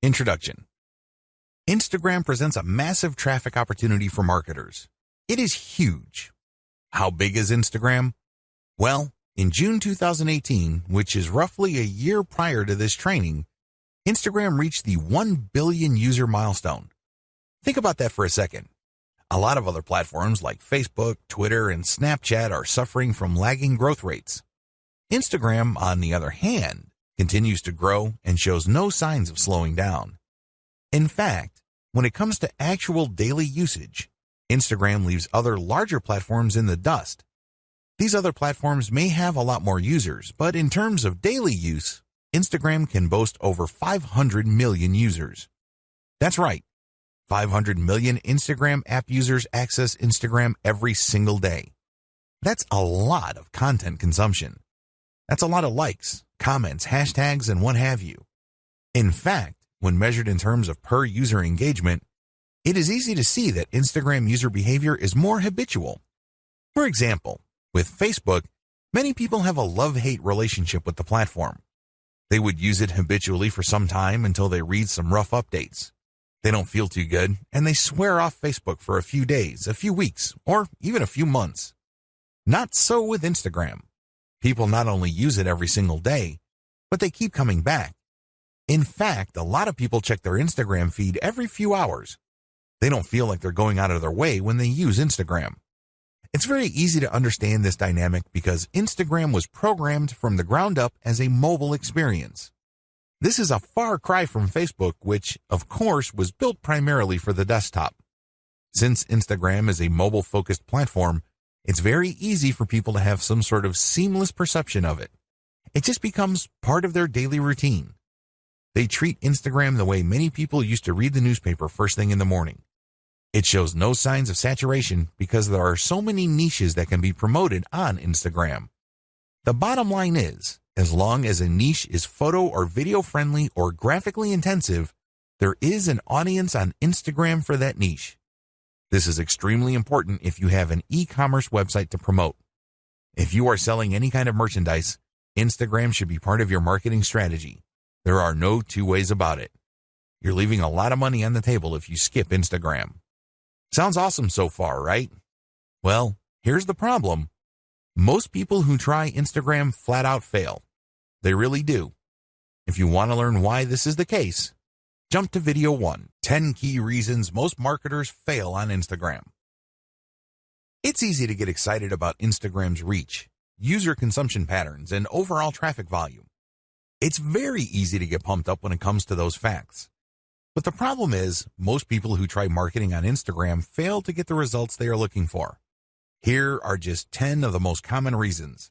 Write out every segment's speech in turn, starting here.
Introduction. Instagram presents a massive traffic opportunity for marketers. It is huge. How big is Instagram? Well, in June 2018, which is roughly a year prior to this training, Instagram reached the 1 billion user milestone. Think about that for a second. A lot of other platforms like Facebook, Twitter, and Snapchat are suffering from lagging growth rates. Instagram, on the other hand, continues to grow and shows no signs of slowing down. In fact, when it comes to actual daily usage, Instagram leaves other larger platforms in the dust. These other platforms may have a lot more users, but in terms of daily use, Instagram can boast over 500 million users. That's right, 500 million Instagram app users access Instagram every single day. That's a lot of content consumption. That's a lot of likes, comments, hashtags, and what have you. In fact, when measured in terms of per user engagement, it is easy to see that Instagram user behavior is more habitual. For example, with Facebook, many people have a love-hate relationship with the platform. They would use it habitually for some time until they read some rough updates. They don't feel too good, and they swear off Facebook for a few days, a few weeks, or even a few months. Not so with Instagram. People not only use it every single day, but they keep coming back. In fact, a lot of people check their Instagram feed every few hours. They don't feel like they're going out of their way when they use Instagram. It's very easy to understand this dynamic because Instagram was programmed from the ground up as a mobile experience. This is a far cry from Facebook, which, of course, was built primarily for the desktop. Since Instagram is a mobile-focused platform, it's very easy for people to have some sort of seamless perception of it. It just becomes part of their daily routine. They treat Instagram the way many people used to read the newspaper first thing in the morning. It shows no signs of saturation because there are so many niches that can be promoted on Instagram. The bottom line is, as long as a niche is photo or video friendly or graphically intensive, there is an audience on Instagram for that niche. This is extremely important if you have an e-commerce website to promote. If you are selling any kind of merchandise, Instagram should be part of your marketing strategy. There are no two ways about it. You're leaving a lot of money on the table if you skip Instagram. Sounds awesome so far, right? Well, here's the problem. Most people who try Instagram flat out fail. They really do. If you want to learn why this is the case, jump to video 1, 10 key reasons most marketers fail on Instagram. It's easy to get excited about Instagram's reach, user consumption patterns, and overall traffic volume. It's very easy to get pumped up when it comes to those facts. But the problem is, most people who try marketing on Instagram fail to get the results they are looking for. Here are just 10 of the most common reasons.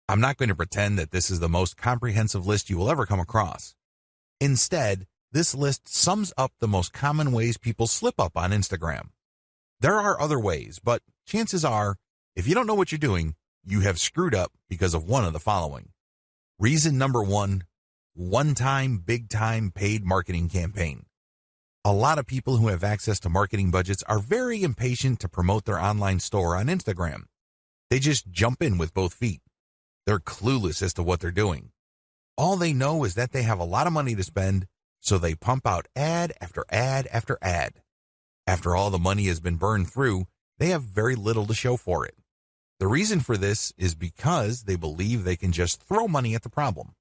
I'm not going to pretend that this is the most comprehensive list you will ever come across. Instead, this list sums up the most common ways people slip up on Instagram. There are other ways, but chances are, if you don't know what you're doing, you have screwed up because of one of the following. Reason number 1, one-time, big-time paid marketing campaign. A lot of people who have access to marketing budgets are very impatient to promote their online store on Instagram. They just jump in with both feet. They're clueless as to what they're doing. All they know is that they have a lot of money to spend, so they pump out ad after ad after ad. After all the money has been burned through, they have very little to show for it. The reason for this is because they believe they can just throw money at the problem.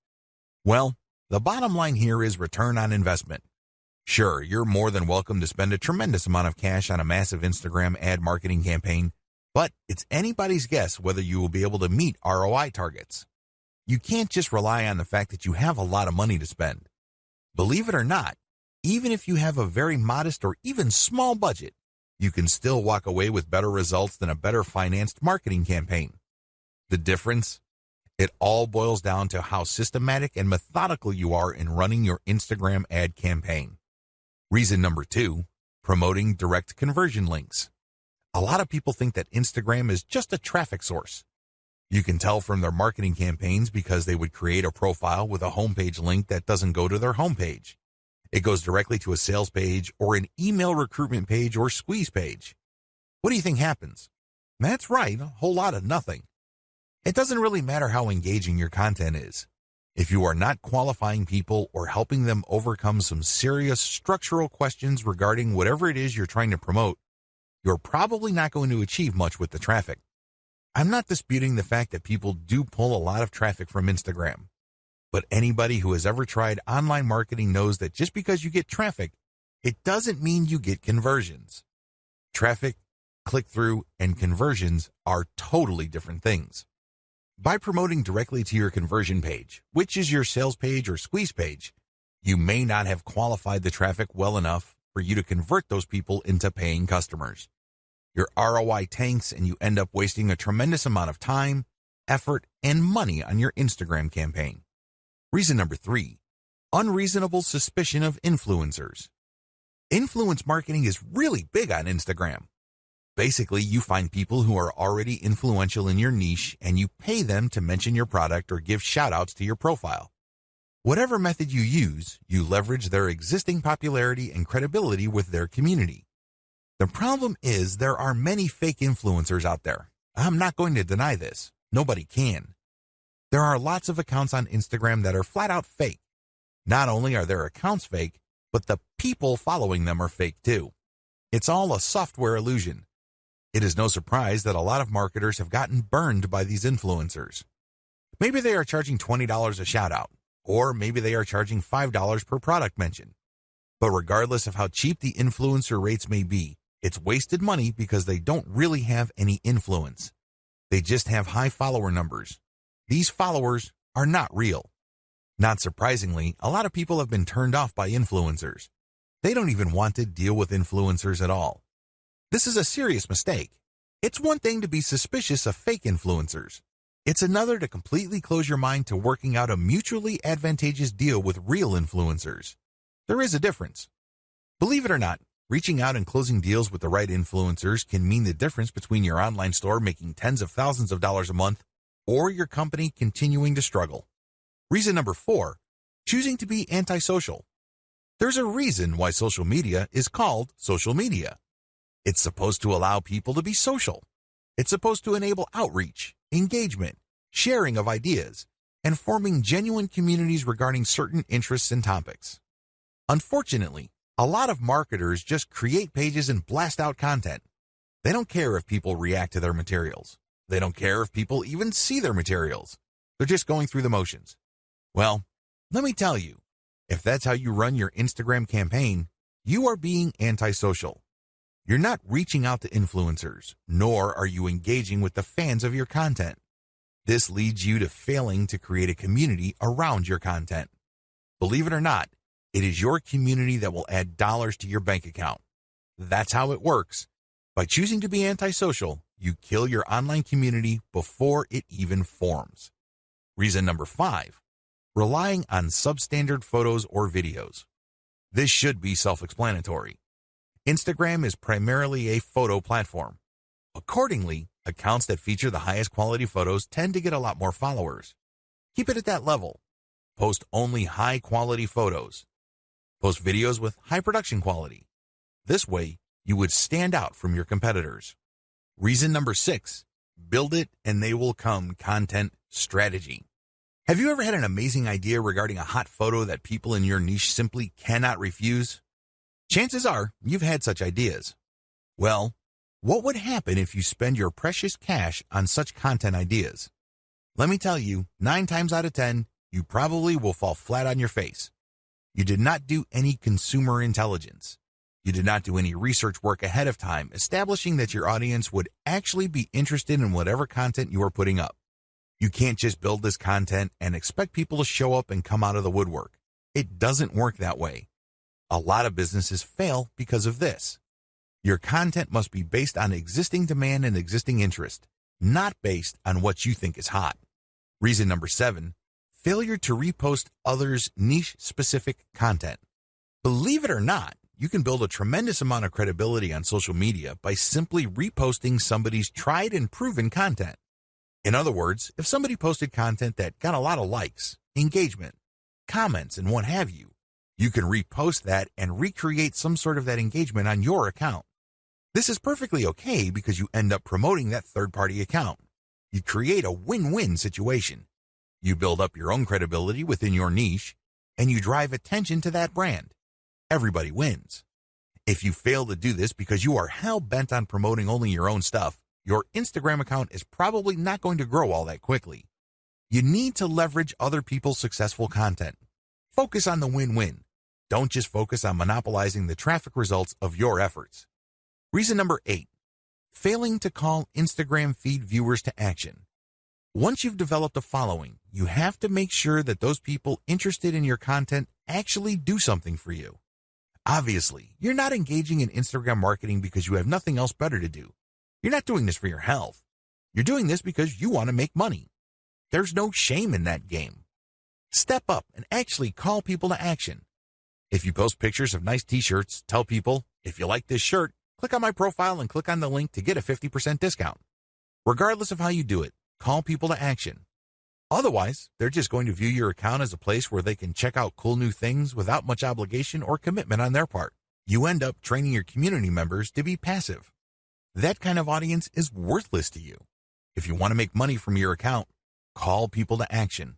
Well, the bottom line here is return on investment. Sure, you're more than welcome to spend a tremendous amount of cash on a massive Instagram ad marketing campaign, but it's anybody's guess whether you will be able to meet ROI targets. You can't just rely on the fact that you have a lot of money to spend. Believe it or not, even if you have a very modest or even small budget, you can still walk away with better results than a better financed marketing campaign. The difference? It all boils down to how systematic and methodical you are in running your Instagram ad campaign. Reason number 2, promoting direct conversion links. A lot of people think that Instagram is just a traffic source. You can tell from their marketing campaigns because they would create a profile with a homepage link that doesn't go to their homepage. It goes directly to a sales page or an email recruitment page or squeeze page. What do you think happens? That's right, a whole lot of nothing. It doesn't really matter how engaging your content is. If you are not qualifying people or helping them overcome some serious structural questions regarding whatever it is you're trying to promote, you're probably not going to achieve much with the traffic. I'm not disputing the fact that people do pull a lot of traffic from Instagram, but anybody who has ever tried online marketing knows that just because you get traffic, it doesn't mean you get conversions. Traffic, click-through, and conversions are totally different things. By promoting directly to your conversion page, which is your sales page or squeeze page, you may not have qualified the traffic well enough for you to convert those people into paying customers. Your ROI tanks and you end up wasting a tremendous amount of time, effort, and money on your Instagram campaign. Reason number 3, unreasonable suspicion of influencers. Influence marketing is really big on Instagram. Basically, you find people who are already influential in your niche and you pay them to mention your product or give shout-outs to your profile. Whatever method you use, you leverage their existing popularity and credibility with their community. The problem is there are many fake influencers out there. I'm not going to deny this. Nobody can. There are lots of accounts on Instagram that are flat out fake. Not only are their accounts fake, but the people following them are fake too. It's all a software illusion. It is no surprise that a lot of marketers have gotten burned by these influencers. Maybe they are charging $20 a shout out, or maybe they are charging $5 per product mention. But regardless of how cheap the influencer rates may be, it's wasted money because they don't really have any influence. They just have high follower numbers. These followers are not real. Not surprisingly, a lot of people have been turned off by influencers. They don't even want to deal with influencers at all. This is a serious mistake. It's one thing to be suspicious of fake influencers. It's another to completely close your mind to working out a mutually advantageous deal with real influencers. There is a difference. Believe it or not, reaching out and closing deals with the right influencers can mean the difference between your online store making tens of thousands of dollars a month or your company continuing to struggle. Reason number 4, choosing to be antisocial. There's a reason why social media is called social media. It's supposed to allow people to be social. It's supposed to enable outreach, engagement, sharing of ideas, and forming genuine communities regarding certain interests and topics. Unfortunately, a lot of marketers just create pages and blast out content. They don't care if people react to their materials. They don't care if people even see their materials. They're just going through the motions. Well, let me tell you, if that's how you run your Instagram campaign, you are being antisocial. You're not reaching out to influencers, nor are you engaging with the fans of your content. This leads you to failing to create a community around your content. Believe it or not, it is your community that will add dollars to your bank account. That's how it works. By choosing to be antisocial, you kill your online community before it even forms. Reason number 5, relying on substandard photos or videos. This should be self-explanatory. Instagram is primarily a photo platform. Accordingly, accounts that feature the highest quality photos tend to get a lot more followers. Keep it at that level. Post only high-quality photos. Post videos with high production quality. This way, you would stand out from your competitors. Reason number 6, build it and they will come content strategy. Have you ever had an amazing idea regarding a hot photo that people in your niche simply cannot refuse? Chances are you've had such ideas. Well, what would happen if you spend your precious cash on such content ideas? Let me tell you, 9 times out of 10, you probably will fall flat on your face. You did not do any consumer intelligence. You did not do any research work ahead of time establishing that your audience would actually be interested in whatever content you are putting up. You can't just build this content and expect people to show up and come out of the woodwork. It doesn't work that way. A lot of businesses fail because of this. Your content must be based on existing demand and existing interest, not based on what you think is hot. Reason number 7, failure to repost others' niche-specific content. Believe it or not, you can build a tremendous amount of credibility on social media by simply reposting somebody's tried and proven content. In other words, if somebody posted content that got a lot of likes, engagement, comments, and what have you, you can repost that and recreate some sort of that engagement on your account. This is perfectly okay because you end up promoting that third-party account. You create a win-win situation. You build up your own credibility within your niche, and you drive attention to that brand. Everybody wins. If you fail to do this because you are hell-bent on promoting only your own stuff, your Instagram account is probably not going to grow all that quickly. You need to leverage other people's successful content. Focus on the win-win. Don't just focus on monopolizing the traffic results of your efforts. Reason number 8, failing to call Instagram feed viewers to action. Once you've developed a following, you have to make sure that those people interested in your content actually do something for you. Obviously, you're not engaging in Instagram marketing because you have nothing else better to do. You're not doing this for your health. You're doing this because you want to make money. There's no shame in that game. Step up and actually call people to action. If you post pictures of nice t-shirts, tell people, if you like this shirt, click on my profile and click on the link to get a 50% discount. Regardless of how you do it, call people to action. Otherwise, they're just going to view your account as a place where they can check out cool new things without much obligation or commitment on their part. You end up training your community members to be passive. That kind of audience is worthless to you. If you want to make money from your account, call people to action.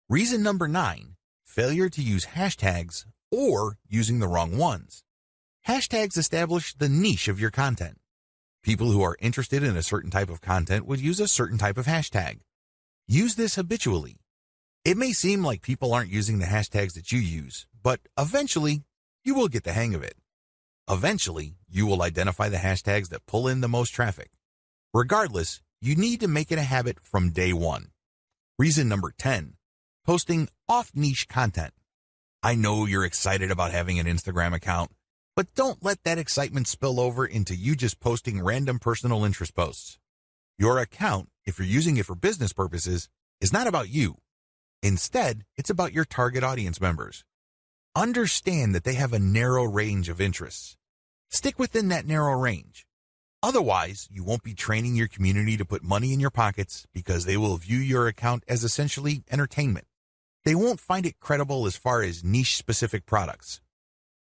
Reason number 9, failure to use hashtags or using the wrong ones. Hashtags establish the niche of your content. People who are interested in a certain type of content would use a certain type of hashtag. Use this habitually. It may seem like people aren't using the hashtags that you use, but eventually, you will get the hang of it. Eventually, you will identify the hashtags that pull in the most traffic. Regardless, you need to make it a habit from day one. Reason number 10, posting off-niche content. I know you're excited about having an Instagram account, but don't let that excitement spill over into you just posting random personal interest posts. Your account, if you're using it for business purposes, is not about you. Instead, it's about your target audience members. Understand that they have a narrow range of interests. Stick within that narrow range. Otherwise, you won't be training your community to put money in your pockets because they will view your account as essentially entertainment. They won't find it credible as far as niche-specific products.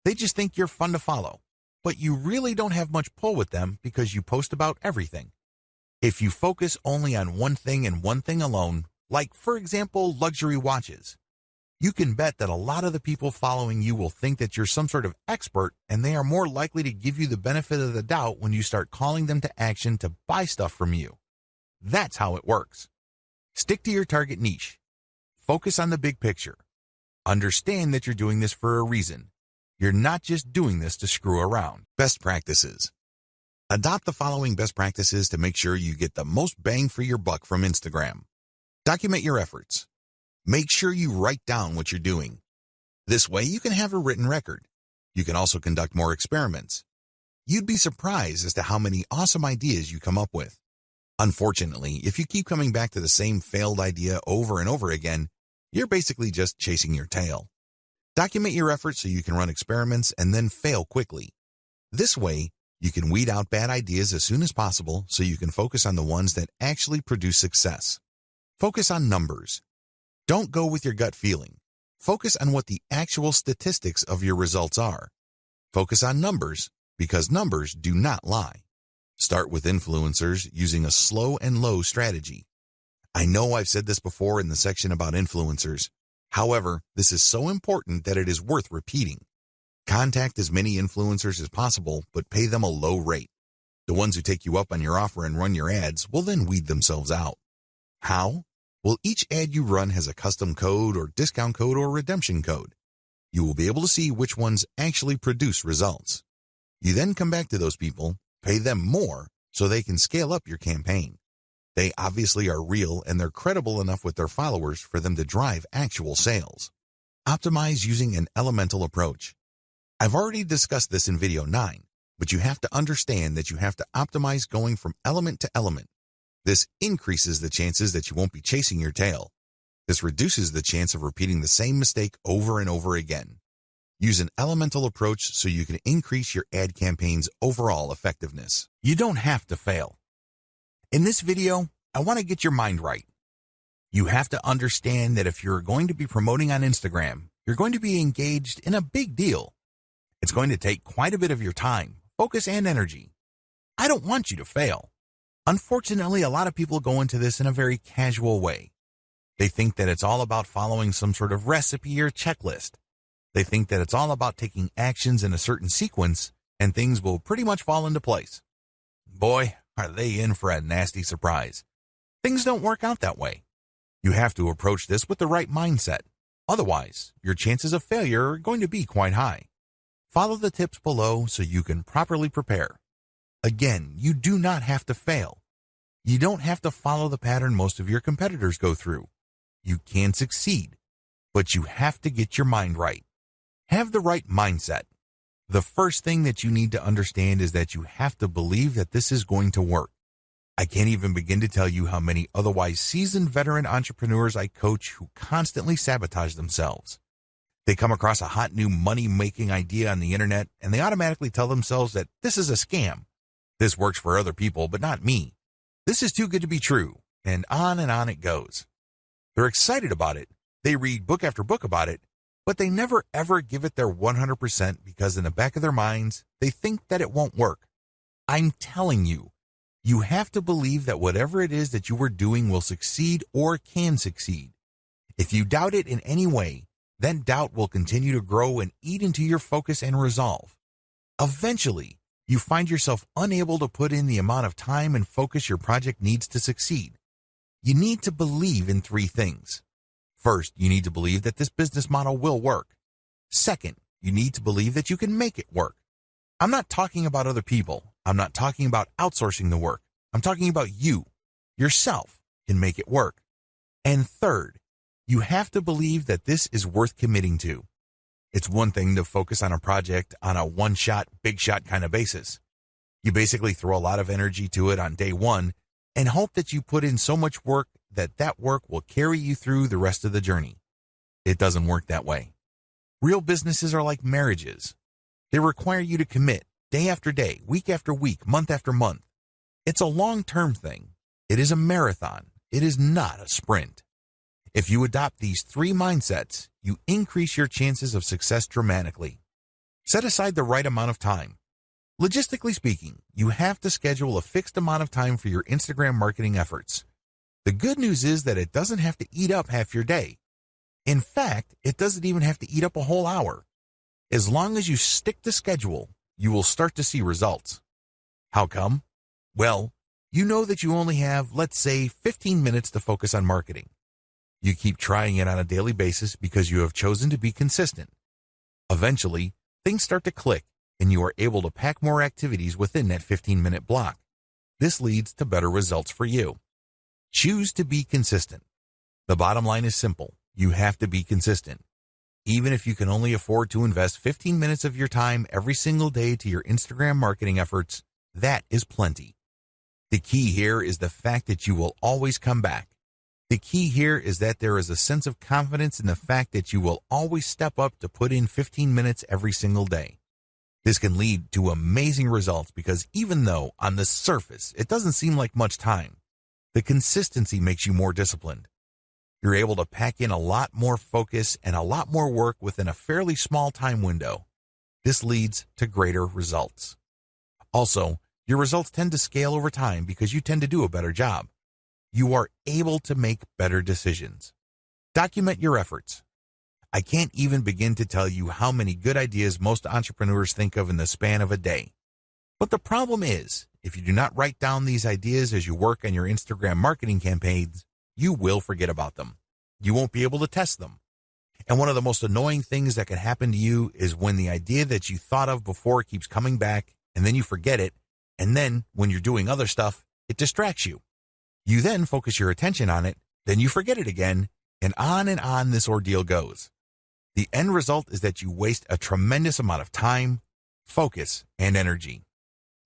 They just think you're fun to follow, but you really don't have much pull with them because you post about everything. If you focus only on one thing and one thing alone, like, for example, luxury watches, you can bet that a lot of the people following you will think that you're some sort of expert, and they are more likely to give you the benefit of the doubt when you start calling them to action to buy stuff from you. That's how it works. Stick to your target niche. Focus on the big picture. Understand that you're doing this for a reason. You're not just doing this to screw around. Best practices. Adopt the following best practices to make sure you get the most bang for your buck from Instagram. Document your efforts. Make sure you write down what you're doing. This way you can have a written record. You can also conduct more experiments. You'd be surprised as to how many awesome ideas you come up with. Unfortunately, if you keep coming back to the same failed idea over and over again, you're basically just chasing your tail. Document your efforts so you can run experiments and then fail quickly. This way, you can weed out bad ideas as soon as possible so you can focus on the ones that actually produce success. Focus on numbers. Don't go with your gut feeling. Focus on what the actual statistics of your results are. Focus on numbers because numbers do not lie. Start with influencers using a slow and low strategy. I know I've said this before in the section about influencers. However, this is so important that it is worth repeating. Contact as many influencers as possible, but pay them a low rate. The ones who take you up on your offer and run your ads will then weed themselves out. How? Well, each ad you run has a custom code or discount code or redemption code. You will be able to see which ones actually produce results. You then come back to those people, pay them more so they can scale up your campaign. They obviously are real and they're credible enough with their followers for them to drive actual sales. Optimize using an elemental approach. I've already discussed this in video 9, but you have to understand that you have to optimize going from element to element. This increases the chances that you won't be chasing your tail. This reduces the chance of repeating the same mistake over and over again. Use an elemental approach so you can increase your ad campaign's overall effectiveness. You don't have to fail. In this video, I want to get your mind right. You have to understand that if you're going to be promoting on Instagram, you're going to be engaged in a big deal. It's going to take quite a bit of your time, focus, and energy. I don't want you to fail. Unfortunately, a lot of people go into this in a very casual way. They think that it's all about following some sort of recipe or checklist. They think that it's all about taking actions in a certain sequence and things will pretty much fall into place. Boy, are they in for a nasty surprise. Things don't work out that way. You have to approach this with the right mindset. Otherwise, your chances of failure are going to be quite high. Follow the tips below so you can properly prepare. Again, you do not have to fail. You don't have to follow the pattern most of your competitors go through. You can succeed, but you have to get your mind right. Have the right mindset. The first thing that you need to understand is that you have to believe that this is going to work. I can't even begin to tell you how many otherwise seasoned veteran entrepreneurs I coach who constantly sabotage themselves. They come across a hot new money-making idea on the internet and they automatically tell themselves that this is a scam. This works for other people, but not me. This is too good to be true, and on it goes. They're excited about it. They read book after book about it, but they never ever give it their 100% because in the back of their minds, they think that it won't work. I'm telling you, you have to believe that whatever it is that you are doing will succeed or can succeed. If you doubt it in any way, then doubt will continue to grow and eat into your focus and resolve. Eventually, you find yourself unable to put in the amount of time and focus your project needs to succeed. You need to believe in three things. First, you need to believe that this business model will work. Second, you need to believe that you can make it work. I'm not talking about other people. I'm not talking about outsourcing the work. I'm talking about you, yourself, can make it work. And third, you have to believe that this is worth committing to. It's one thing to focus on a project on a one-shot, big-shot kind of basis. You basically throw a lot of energy to it on day one and hope that you put in so much work that that work will carry you through the rest of the journey. It doesn't work that way. Real businesses are like marriages. They require you to commit day after day, week after week, month after month. It's a long-term thing. It is a marathon. It is not a sprint. If you adopt these three mindsets, you increase your chances of success dramatically. Set aside the right amount of time. Logistically speaking, you have to schedule a fixed amount of time for your Instagram marketing efforts. The good news is that it doesn't have to eat up half your day. In fact, it doesn't even have to eat up a whole hour. As long as you stick to schedule, you will start to see results. How come? Well, you know that you only have, let's say, 15 minutes to focus on marketing. You keep trying it on a daily basis because you have chosen to be consistent. Eventually, things start to click and you are able to pack more activities within that 15-minute block. This leads to better results for you. Choose to be consistent. The bottom line is simple. You have to be consistent. Even if you can only afford to invest 15 minutes of your time every single day to your Instagram marketing efforts, that is plenty. The key here is the fact that you will always come back. The key here is that there is a sense of confidence in the fact that you will always step up to put in 15 minutes every single day. This can lead to amazing results because even though on the surface it doesn't seem like much time, the consistency makes you more disciplined. You're able to pack in a lot more focus and a lot more work within a fairly small time window. This leads to greater results. Also, your results tend to scale over time because you tend to do a better job. You are able to make better decisions. Document your efforts. I can't even begin to tell you how many good ideas most entrepreneurs think of in the span of a day. But the problem is, if you do not write down these ideas as you work on your Instagram marketing campaigns, you will forget about them. You won't be able to test them. And one of the most annoying things that can happen to you is when the idea that you thought of before keeps coming back, and then you forget it, and then when you're doing other stuff, it distracts you. You then focus your attention on it, then you forget it again, and on this ordeal goes. The end result is that you waste a tremendous amount of time, focus, and energy.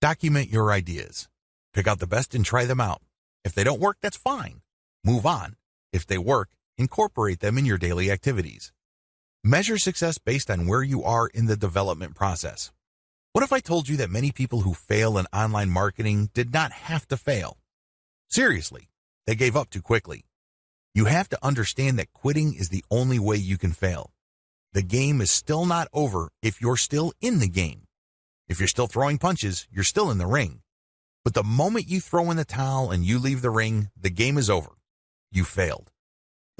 Document your ideas. Pick out the best and try them out. If they don't work, that's fine. Move on. If they work, incorporate them in your daily activities. Measure success based on where you are in the development process. What if I told you that many people who fail in online marketing did not have to fail? Seriously, they gave up too quickly. You have to understand that quitting is the only way you can fail. The game is still not over if you're still in the game. If you're still throwing punches, you're still in the ring. But the moment you throw in the towel and you leave the ring, the game is over. You failed.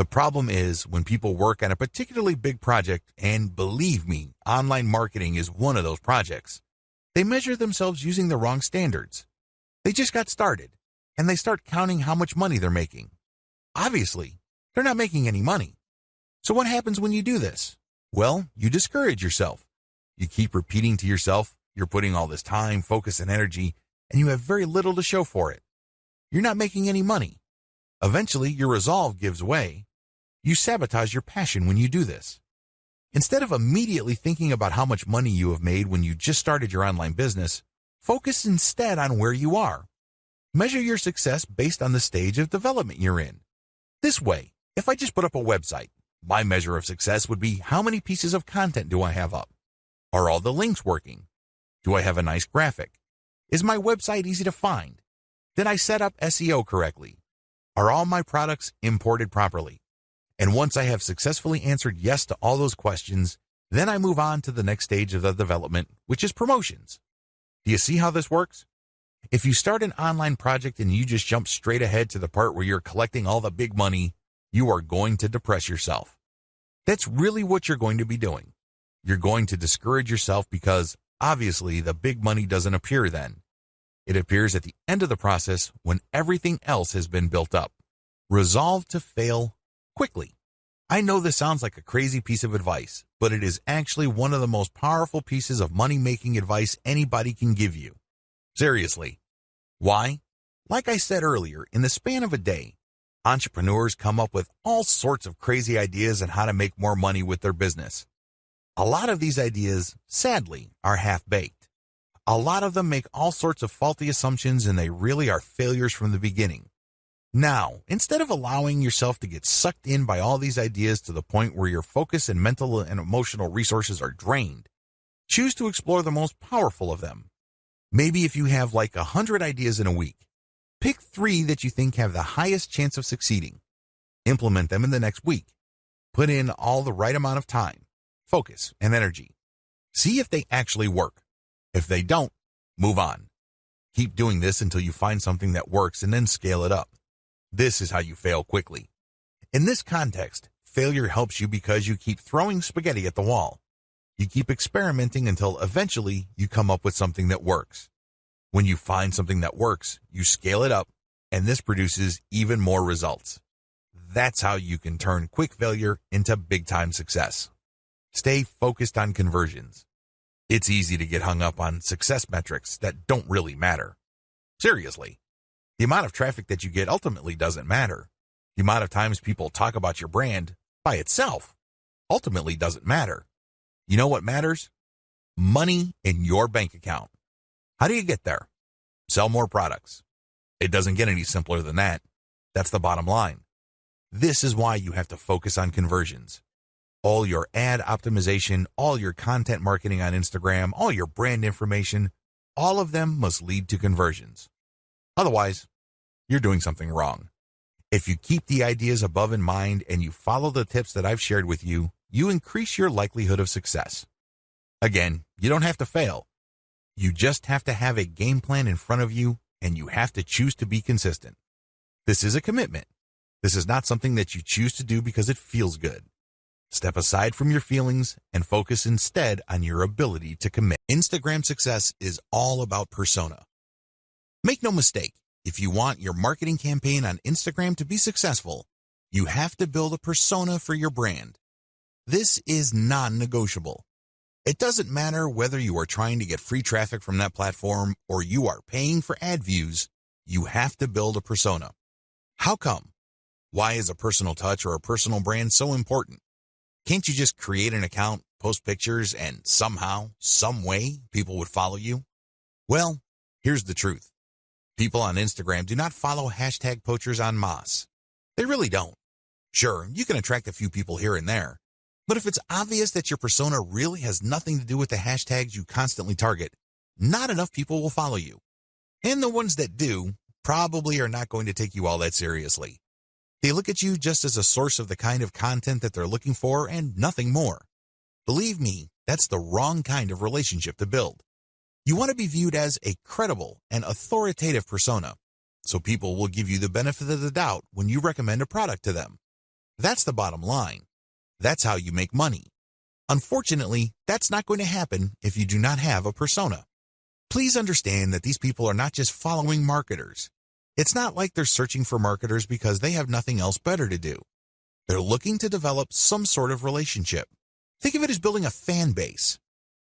The problem is when people work on a particularly big project, and believe me, online marketing is one of those projects, they measure themselves using the wrong standards. They just got started, and they start counting how much money they're making. Obviously, they're not making any money. So what happens when you do this? Well, you discourage yourself. You keep repeating to yourself, you're putting all this time, focus, and energy, and you have very little to show for it. You're not making any money. Eventually, your resolve gives way. You sabotage your passion when you do this. Instead of immediately thinking about how much money you have made when you just started your online business, focus instead on where you are. Measure your success based on the stage of development you're in. This way, if I just put up a website, my measure of success would be how many pieces of content do I have up? Are all the links working? Do I have a nice graphic? Is my website easy to find? Did I set up SEO correctly? Are all my products imported properly? And once I have successfully answered yes to all those questions, then I move on to the next stage of the development, which is promotions. Do you see how this works? If you start an online project and you just jump straight ahead to the part where you're collecting all the big money, you are going to depress yourself. That's really what you're going to be doing. You're going to discourage yourself because, obviously, the big money doesn't appear then. It appears at the end of the process when everything else has been built up. Resolve to fail quickly. I know this sounds like a crazy piece of advice, but it is actually one of the most powerful pieces of money-making advice anybody can give you. Seriously. Why? Like I said earlier, in the span of a day, entrepreneurs come up with all sorts of crazy ideas on how to make more money with their business. A lot of these ideas, sadly, are half-baked. A lot of them make all sorts of faulty assumptions and they really are failures from the beginning. Now, instead of allowing yourself to get sucked in by all these ideas to the point where your focus and mental and emotional resources are drained, choose to explore the most powerful of them. Maybe if you have like 100 ideas in a week, pick 3 that you think have the highest chance of succeeding. Implement them in the next week. Put in all the right amount of time, focus, and energy. See if they actually work. If they don't, move on. Keep doing this until you find something that works and then scale it up. This is how you fail quickly. In this context, failure helps you because you keep throwing spaghetti at the wall. You keep experimenting until eventually you come up with something that works. When you find something that works, you scale it up, and this produces even more results. That's how you can turn quick failure into big-time success. Stay focused on conversions. It's easy to get hung up on success metrics that don't really matter. Seriously. The amount of traffic that you get ultimately doesn't matter. The amount of times people talk about your brand by itself ultimately doesn't matter. You know what matters? Money in your bank account. How do you get there? Sell more products. It doesn't get any simpler than that. That's the bottom line. This is why you have to focus on conversions. All your ad optimization, all your content marketing on Instagram, all your brand information, all of them must lead to conversions. Otherwise, you're doing something wrong. If you keep the ideas above in mind and you follow the tips that I've shared with you, you increase your likelihood of success. Again, you don't have to fail. You just have to have a game plan in front of you, and you have to choose to be consistent. This is a commitment. This is not something that you choose to do because it feels good. Step aside from your feelings and focus instead on your ability to commit. Instagram success is all about persona. Make no mistake, if you want your marketing campaign on Instagram to be successful, you have to build a persona for your brand. This is non-negotiable. It doesn't matter whether you are trying to get free traffic from that platform or you are paying for ad views, you have to build a persona. How come? Why is a personal touch or a personal brand so important? Can't you just create an account, post pictures, and somehow, some way, people would follow you? Well, here's the truth. People on Instagram do not follow hashtag poachers en masse. They really don't. Sure, you can attract a few people here and there, but if it's obvious that your persona really has nothing to do with the hashtags you constantly target, not enough people will follow you. And the ones that do probably are not going to take you all that seriously. They look at you just as a source of the kind of content that they're looking for and nothing more. Believe me, that's the wrong kind of relationship to build. You want to be viewed as a credible and authoritative persona, so people will give you the benefit of the doubt when you recommend a product to them. That's the bottom line. That's how you make money. Unfortunately, that's not going to happen if you do not have a persona. Please understand that these people are not just following marketers. It's not like they're searching for marketers because they have nothing else better to do. They're looking to develop some sort of relationship. Think of it as building a fan base.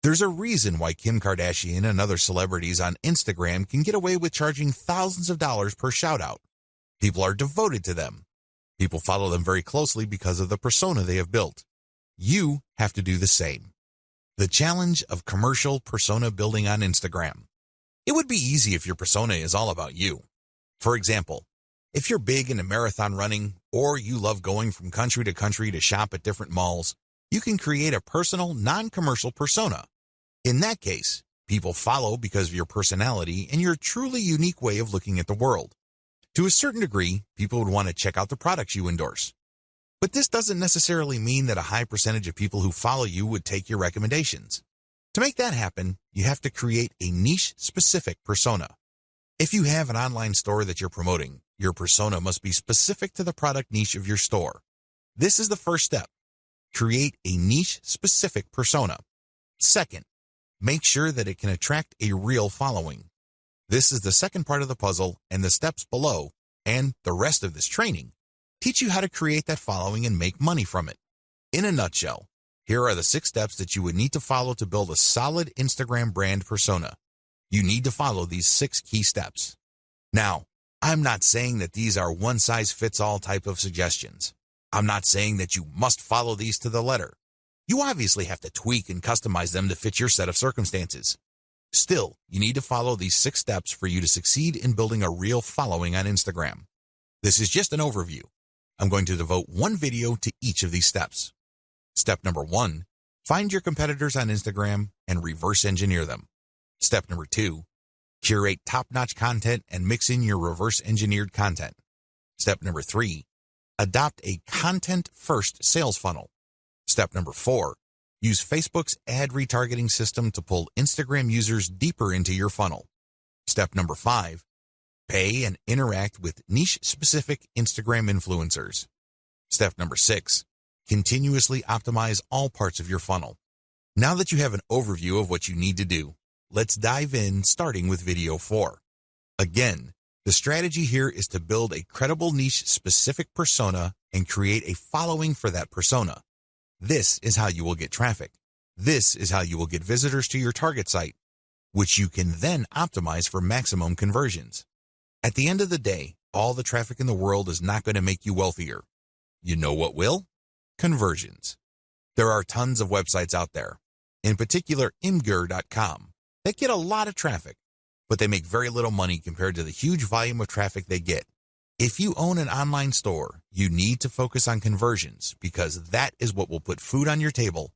There's a reason why Kim Kardashian and other celebrities on Instagram can get away with charging thousands of dollars per shout-out. People are devoted to them. People follow them very closely because of the persona they have built. You have to do the same. The challenge of commercial persona building on Instagram. It would be easy if your persona is all about you. For example, if you're big into marathon running or you love going from country to country to shop at different malls, you can create a personal, non-commercial persona. In that case, people follow because of your personality and your truly unique way of looking at the world. To a certain degree, people would want to check out the products you endorse. But this doesn't necessarily mean that a high percentage of people who follow you would take your recommendations. To make that happen, you have to create a niche-specific persona. If you have an online store that you're promoting, your persona must be specific to the product niche of your store. This is the first step. Create a niche-specific persona. Second, make sure that it can attract a real following. This is the second part of the puzzle, and the steps below, and the rest of this training, teach you how to create that following and make money from it. In a nutshell, here are the 6 steps that you would need to follow to build a solid Instagram brand persona. You need to follow these 6 key steps. Now, I'm not saying that these are one-size-fits-all type of suggestions. I'm not saying that you must follow these to the letter. You obviously have to tweak and customize them to fit your set of circumstances. Still, you need to follow these 6 steps for you to succeed in building a real following on Instagram. This is just an overview. I'm going to devote one video to each of these steps. Step number 1, find your competitors on Instagram and reverse engineer them. Step number 2, curate top-notch content and mix in your reverse engineered content. Step number 3, adopt a content-first sales funnel. Step number 4, use Facebook's ad retargeting system to pull Instagram users deeper into your funnel. Step number 5, pay and interact with niche-specific Instagram influencers. Step number 6, continuously optimize all parts of your funnel. Now that you have an overview of what you need to do, let's dive in, starting with video 4. Again, the strategy here is to build a credible niche-specific persona and create a following for that persona. This is how you will get traffic. This is how you will get visitors to your target site, which you can then optimize for maximum conversions. At the end of the day, all the traffic in the world is not going to make you wealthier. You know what will? Conversions. There are tons of websites out there, in particular Imgur.com, that get a lot of traffic, but they make very little money compared to the huge volume of traffic they get. If you own an online store, you need to focus on conversions because that is what will put food on your table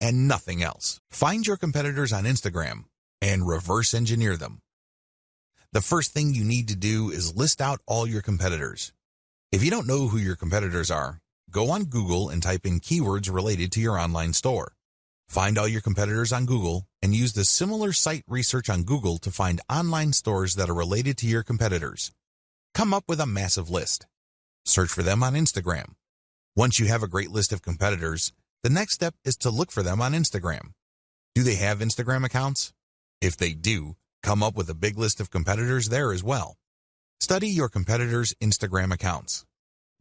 and nothing else. Find your competitors on Instagram and reverse engineer them. The first thing you need to do is list out all your competitors. If you don't know who your competitors are, go on Google and type in keywords related to your online store. Find all your competitors on Google and use the similar site research on Google to find online stores that are related to your competitors. Come up with a massive list. Search for them on Instagram. Once you have a great list of competitors, the next step is to look for them on Instagram. Do they have Instagram accounts? If they do, come up with a big list of competitors there as well. Study your competitors' Instagram accounts.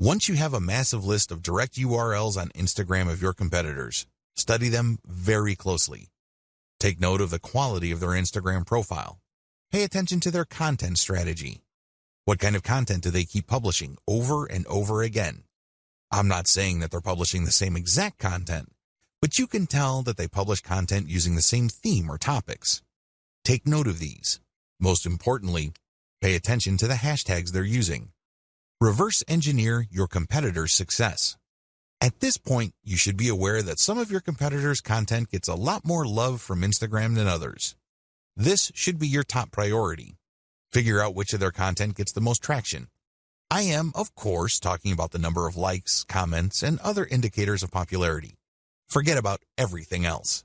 Once you have a massive list of direct URLs on Instagram of your competitors, study them very closely. Take note of the quality of their Instagram profile. Pay attention to their content strategy. What kind of content do they keep publishing over and over again? I'm not saying that they're publishing the same exact content, but you can tell that they publish content using the same theme or topics. Take note of these. Most importantly, pay attention to the hashtags they're using. Reverse engineer your competitors' success. At this point, you should be aware that some of your competitors' content gets a lot more love from Instagram than others. This should be your top priority. Figure out which of their content gets the most traction. I am, of course, talking about the number of likes, comments, and other indicators of popularity. Forget about everything else.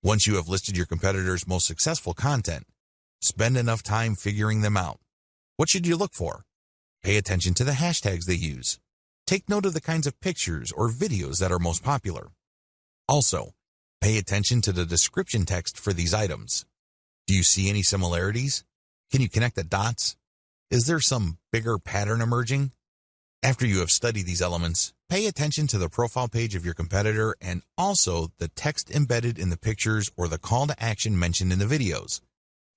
Once you have listed your competitors' most successful content, spend enough time figuring them out. What should you look for? Pay attention to the hashtags they use. Take note of the kinds of pictures or videos that are most popular. Also, pay attention to the description text for these items. Do you see any similarities? Can you connect the dots? Is there some bigger pattern emerging? After you have studied these elements, pay attention to the profile page of your competitor and also the text embedded in the pictures or the call to action mentioned in the videos.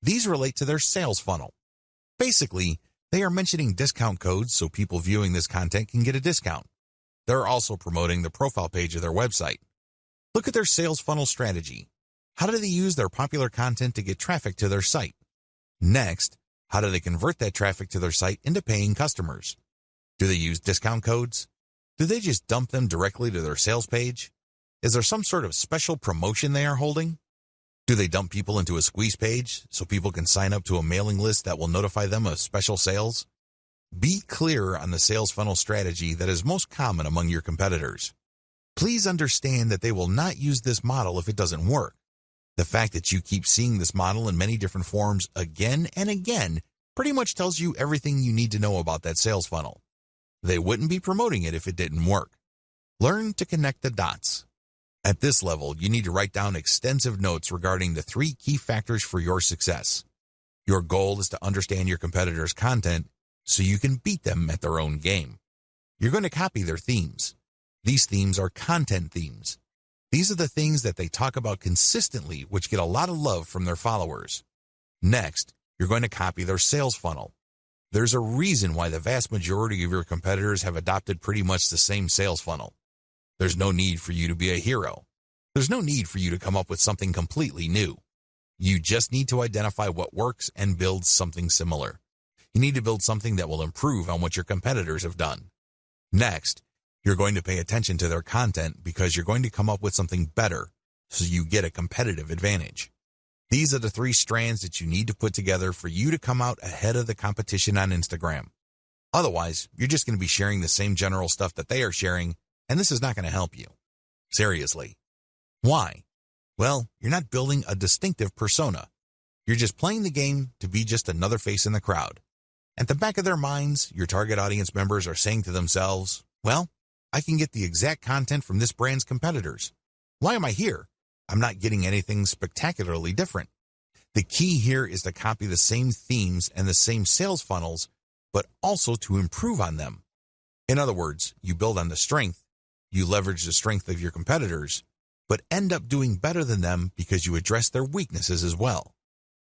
These relate to their sales funnel. Basically, they are mentioning discount codes so people viewing this content can get a discount. They're also promoting the profile page of their website. Look at their sales funnel strategy. How do they use their popular content to get traffic to their site? Next, how do they convert that traffic to their site into paying customers? Do they use discount codes? Do they just dump them directly to their sales page? Is there some sort of special promotion they are holding? Do they dump people into a squeeze page so people can sign up to a mailing list that will notify them of special sales? Be clear on the sales funnel strategy that is most common among your competitors. Please understand that they will not use this model if it doesn't work. The fact that you keep seeing this model in many different forms again and again pretty much tells you everything you need to know about that sales funnel. They wouldn't be promoting it if it didn't work. Learn to connect the dots. At this level, you need to write down extensive notes regarding the 3 key factors for your success. Your goal is to understand your competitors' content so you can beat them at their own game. You're going to copy their themes. These themes are content themes. These are the things that they talk about consistently, which get a lot of love from their followers. Next, you're going to copy their sales funnel. There's a reason why the vast majority of your competitors have adopted pretty much the same sales funnel. There's no need for you to be a hero. There's no need for you to come up with something completely new. You just need to identify what works and build something similar. You need to build something that will improve on what your competitors have done. Next, you're going to pay attention to their content because you're going to come up with something better so you get a competitive advantage. These are the 3 strands that you need to put together for you to come out ahead of the competition on Instagram. Otherwise, you're just going to be sharing the same general stuff that they are sharing, and this is not going to help you. Seriously. Why? Well, you're not building a distinctive persona. You're just playing the game to be just another face in the crowd. At the back of their minds, your target audience members are saying to themselves, well, I can get the exact content from this brand's competitors. Why am I here? I'm not getting anything spectacularly different. The key here is to copy the same themes and the same sales funnels, but also to improve on them. In other words, you build on the strength, you leverage the strength of your competitors, but end up doing better than them because you address their weaknesses as well.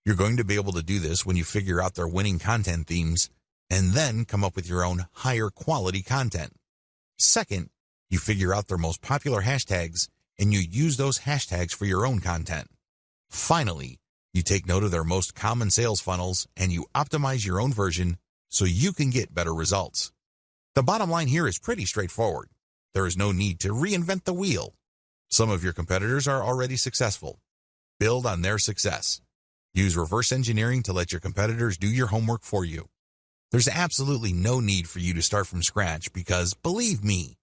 You're going to be able to do this when you figure out their winning content themes and then come up with your own higher quality content. Second, you figure out their most popular hashtags and you use those hashtags for your own content. Finally, you take note of their most common sales funnels and you optimize your own version so you can get better results. The bottom line here is pretty straightforward. There is no need to reinvent the wheel. Some of your competitors are already successful. Build on their success. Use reverse engineering to let your competitors do your homework for you. There's absolutely no need for you to start from scratch because, believe me,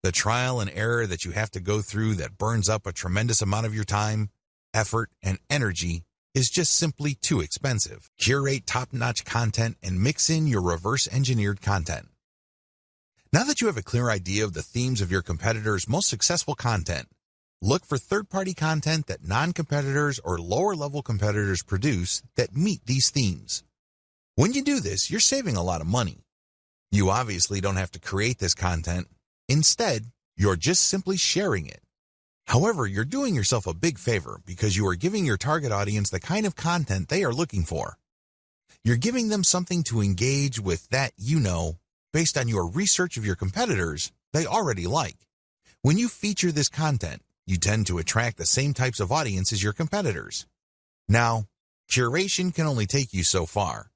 the trial and error that you have to go through that burns up a tremendous amount of your time, effort, and energy is just simply too expensive. Curate top-notch content and mix in your reverse-engineered content. Now that you have a clear idea of the themes of your competitors' most successful content, look for third-party content that non-competitors or lower-level competitors produce that meet these themes. When you do this, you're saving a lot of money. You obviously don't have to create this content. Instead, you're just simply sharing it. However, you're doing yourself a big favor because you are giving your target audience the kind of content they are looking for. You're giving them something to engage with that based on your research of your competitors, they already like. When you feature this content, you tend to attract the same types of audience as your competitors. Now, curation can only take you so far.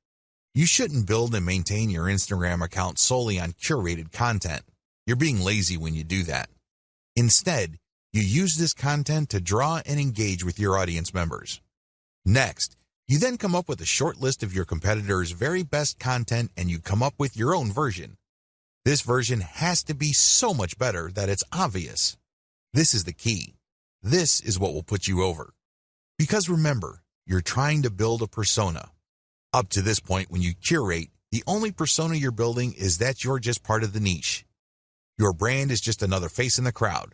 You shouldn't build and maintain your Instagram account solely on curated content. You're being lazy when you do that. Instead, you use this content to draw and engage with your audience members. Next, you then come up with a short list of your competitors' very best content and you come up with your own version. This version has to be so much better that it's obvious. This is the key. This is what will put you over. Because remember, you're trying to build a persona. Up to this point, when you curate, the only persona you're building is that you're just part of the niche. Your brand is just another face in the crowd.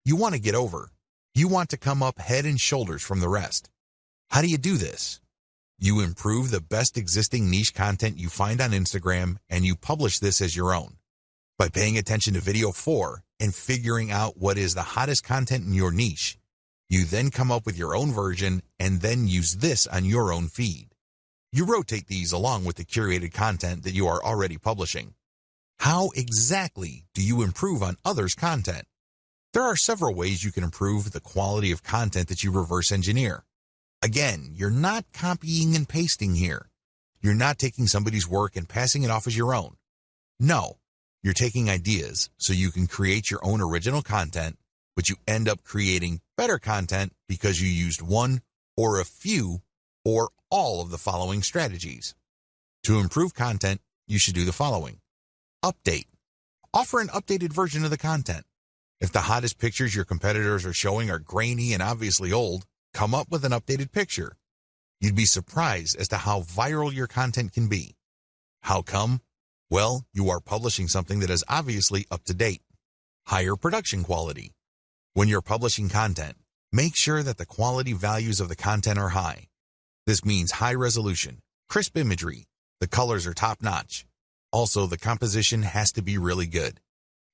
You want to get over. You want to come up head and shoulders from the rest. How do you do this? You improve the best existing niche content you find on Instagram and you publish this as your own. By paying attention to video 4 and figuring out what is the hottest content in your niche, you then come up with your own version and then use this on your own feed. You rotate these along with the curated content that you are already publishing. How exactly do you improve on others' content? There are several ways you can improve the quality of content that you reverse engineer. Again, you're not copying and pasting here. You're not taking somebody's work and passing it off as your own. No, you're taking ideas so you can create your own original content, but you end up creating better content because you used one or a few or all of the following strategies. To improve content, you should do the following. Update. Offer an updated version of the content. If the hottest pictures your competitors are showing are grainy and obviously old, come up with an updated picture. You'd be surprised as to how viral your content can be. How come? Well, you are publishing something that is obviously up to date. Higher production quality. When you're publishing content, make sure that the quality values of the content are high. This means high resolution, crisp imagery, the colors are top-notch. Also, the composition has to be really good.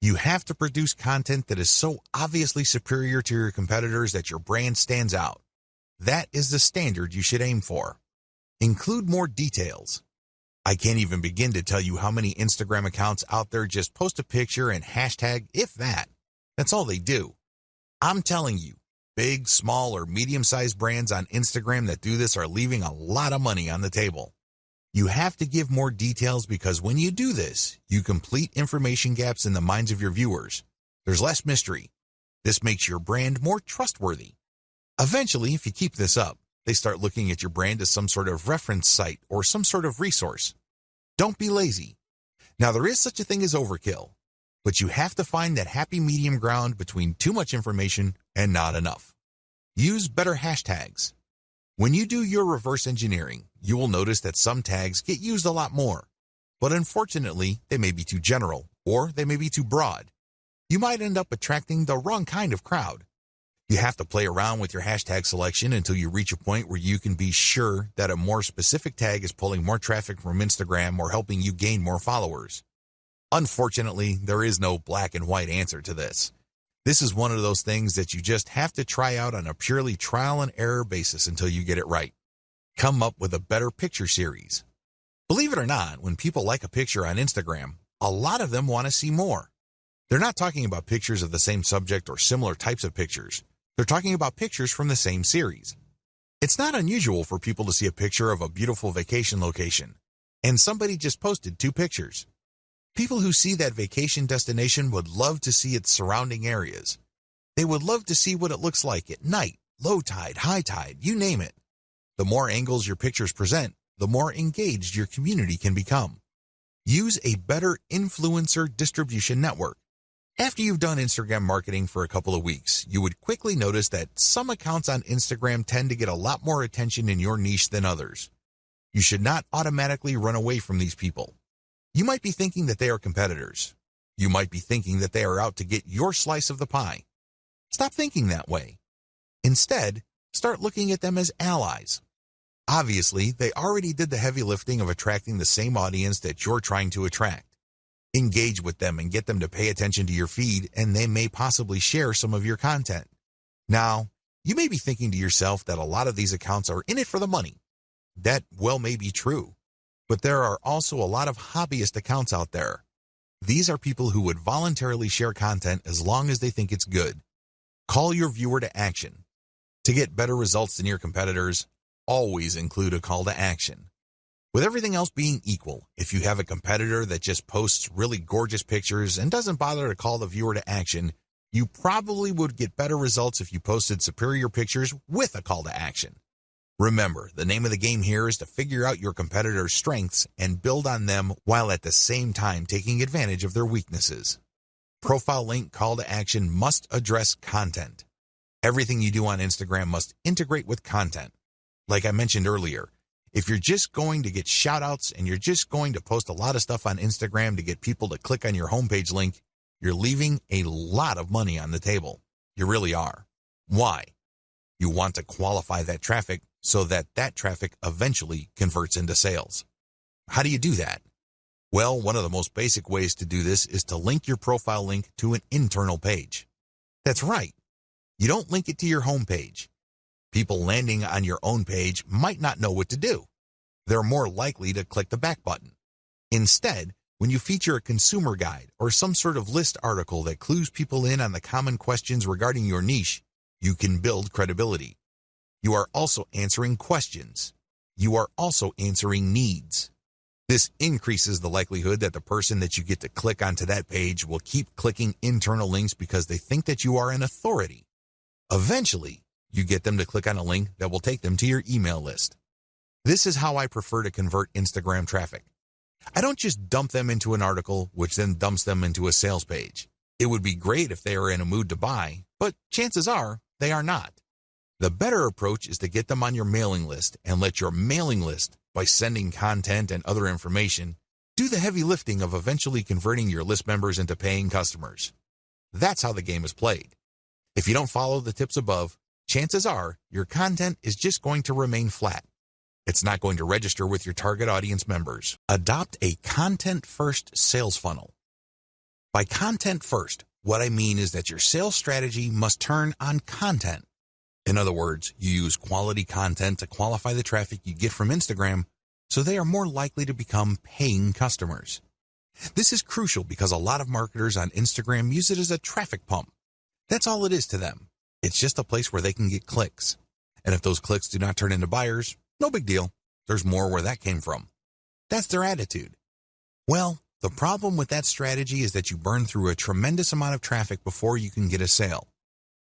You have to produce content that is so obviously superior to your competitors that your brand stands out. That is the standard you should aim for. Include more details. I can't even begin to tell you how many Instagram accounts out there just post a picture and hashtag, if that. That's all they do. I'm telling you, big, small, or medium-sized brands on Instagram that do this are leaving a lot of money on the table. You have to give more details because when you do this, you complete information gaps in the minds of your viewers. There's less mystery. This makes your brand more trustworthy. Eventually, if you keep this up, they start looking at your brand as some sort of reference site or some sort of resource. Don't be lazy. Now, there is such a thing as overkill, but you have to find that happy medium ground between too much information and not enough. Use better hashtags. When you do your reverse engineering, you will notice that some tags get used a lot more, but unfortunately, they may be too general or they may be too broad. You might end up attracting the wrong kind of crowd. You have to play around with your hashtag selection until you reach a point where you can be sure that a more specific tag is pulling more traffic from Instagram or helping you gain more followers. Unfortunately, there is no black and white answer to this. This is one of those things that you just have to try out on a purely trial and error basis until you get it right. Come up with a better picture series. Believe it or not, when people like a picture on Instagram, a lot of them want to see more. They're not talking about pictures of the same subject or similar types of pictures. They're talking about pictures from the same series. It's not unusual for people to see a picture of a beautiful vacation location, and somebody just posted 2 pictures. People who see that vacation destination would love to see its surrounding areas. They would love to see what it looks like at night, low tide, high tide, you name it. The more angles your pictures present, the more engaged your community can become. Use a better influencer distribution network. After you've done Instagram marketing for a couple of weeks, you would quickly notice that some accounts on Instagram tend to get a lot more attention in your niche than others. You should not automatically run away from these people. You might be thinking that they are competitors. You might be thinking that they are out to get your slice of the pie. Stop thinking that way. Instead, start looking at them as allies. Obviously, they already did the heavy lifting of attracting the same audience that you're trying to attract. Engage with them and get them to pay attention to your feed, and they may possibly share some of your content. Now, you may be thinking to yourself that a lot of these accounts are in it for the money. That well may be true, but there are also a lot of hobbyist accounts out there. These are people who would voluntarily share content as long as they think it's good. Call your viewer to action. To get better results than your competitors, always include a call to action. With everything else being equal, if you have a competitor that just posts really gorgeous pictures and doesn't bother to call the viewer to action, you probably would get better results if you posted superior pictures with a call to action. Remember, the name of the game here is to figure out your competitor's strengths and build on them while at the same time taking advantage of their weaknesses. Profile link call to action must address content. Everything you do on Instagram must integrate with content. Like I mentioned earlier, if you're just going to get shout outs and you're just going to post a lot of stuff on Instagram to get people to click on your homepage link, you're leaving a lot of money on the table. You really are. Why? You want to qualify that traffic so that that traffic eventually converts into sales. How do you do that? Well, one of the most basic ways to do this is to link your profile link to an internal page. That's right. You don't link it to your home page. People landing on your own page might not know what to do. They're more likely to click the back button. Instead, when you feature a consumer guide or some sort of list article that clues people in on the common questions regarding your niche, you can build credibility. You are also answering questions. You are also answering needs. This increases the likelihood that the person that you get to click onto that page will keep clicking internal links because they think that you are an authority. Eventually, you get them to click on a link that will take them to your email list. This is how I prefer to convert Instagram traffic. I don't just dump them into an article, which then dumps them into a sales page. It would be great if they are in a mood to buy, but chances are they are not. The better approach is to get them on your mailing list and let your mailing list, by sending content and other information, do the heavy lifting of eventually converting your list members into paying customers. That's how the game is played. If you don't follow the tips above, chances are your content is just going to remain flat. It's not going to register with your target audience members. Adopt a content-first sales funnel. By content first, what I mean is that your sales strategy must turn on content. In other words, you use quality content to qualify the traffic you get from Instagram so they are more likely to become paying customers. This is crucial because a lot of marketers on Instagram use it as a traffic pump. That's all it is to them. It's just a place where they can get clicks. And if those clicks do not turn into buyers, no big deal. There's more where that came from. That's their attitude. Well, the problem with that strategy is that you burn through a tremendous amount of traffic before you can get a sale.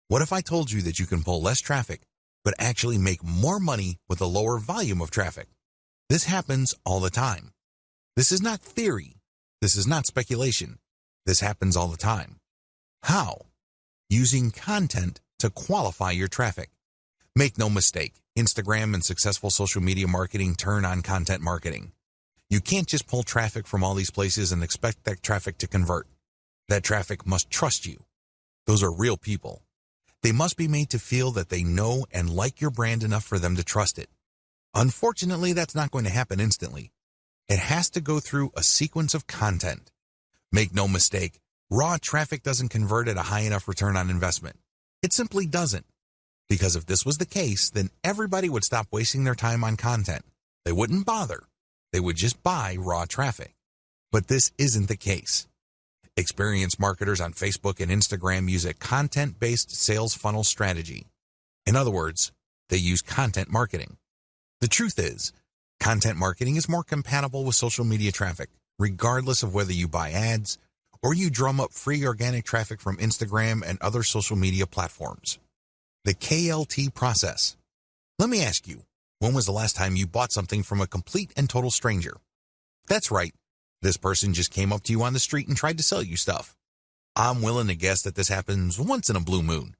What if I told you that you can pull less traffic, but actually make more money with a lower volume of traffic? This happens all the time. This is not theory. This is not speculation. This happens all the time. How? Using content to qualify your traffic. Make no mistake, Instagram and successful social media marketing turn on content marketing. You can't just pull traffic from all these places and expect that traffic to convert. That traffic must trust you. Those are real people. They must be made to feel that they know and like your brand enough for them to trust it. Unfortunately, that's not going to happen instantly. It has to go through a sequence of content. Make no mistake, raw traffic doesn't convert at a high enough return on investment. It simply doesn't. Because if this was the case, then everybody would stop wasting their time on content. They wouldn't bother. They would just buy raw traffic. But this isn't the case. Experienced marketers on Facebook and Instagram use a content-based sales funnel strategy. In other words, they use content marketing. The truth is, content marketing is more compatible with social media traffic, regardless of whether you buy ads or you drum up free organic traffic from Instagram and other social media platforms. The KLT process. Let me ask you, when was the last time you bought something from a complete and total stranger? That's right. This person just came up to you on the street and tried to sell you stuff. I'm willing to guess that this happens once in a blue moon.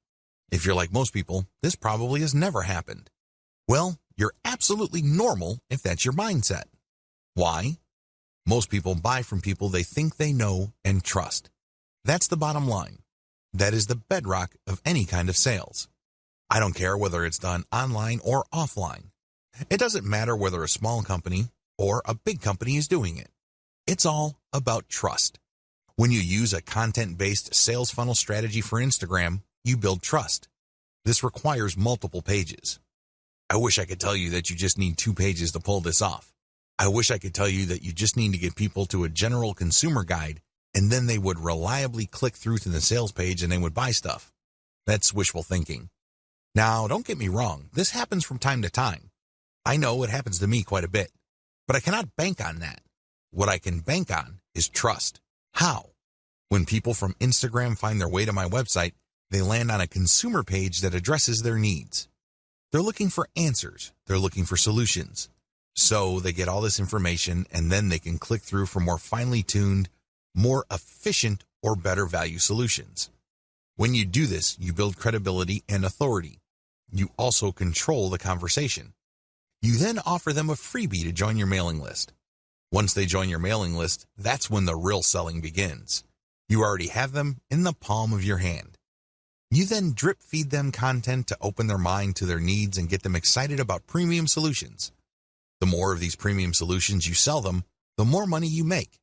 If you're like most people, this probably has never happened. Well, you're absolutely normal if that's your mindset. Why? Most people buy from people they think they know and trust. That's the bottom line. That is the bedrock of any kind of sales. I don't care whether it's done online or offline. It doesn't matter whether a small company or a big company is doing it. It's all about trust. When you use a content-based sales funnel strategy for Instagram, you build trust. This requires multiple pages. I wish I could tell you that you just need 2 pages to pull this off. I wish I could tell you that you just need to get people to a general consumer guide and then they would reliably click through to the sales page and they would buy stuff. That's wishful thinking. Now, don't get me wrong, this happens from time to time. I know it happens to me quite a bit, but I cannot bank on that. What I can bank on is trust. How? When people from Instagram find their way to my website, they land on a consumer page that addresses their needs. They're looking for answers. They're looking for solutions. So they get all this information and then they can click through for more finely tuned, more efficient or better value solutions. When you do this, you build credibility and authority. You also control the conversation. You then offer them a freebie to join your mailing list. Once they join your mailing list, that's when the real selling begins. You already have them in the palm of your hand. You then drip feed them content to open their mind to their needs and get them excited about premium solutions. The more of these premium solutions you sell them, the more money you make.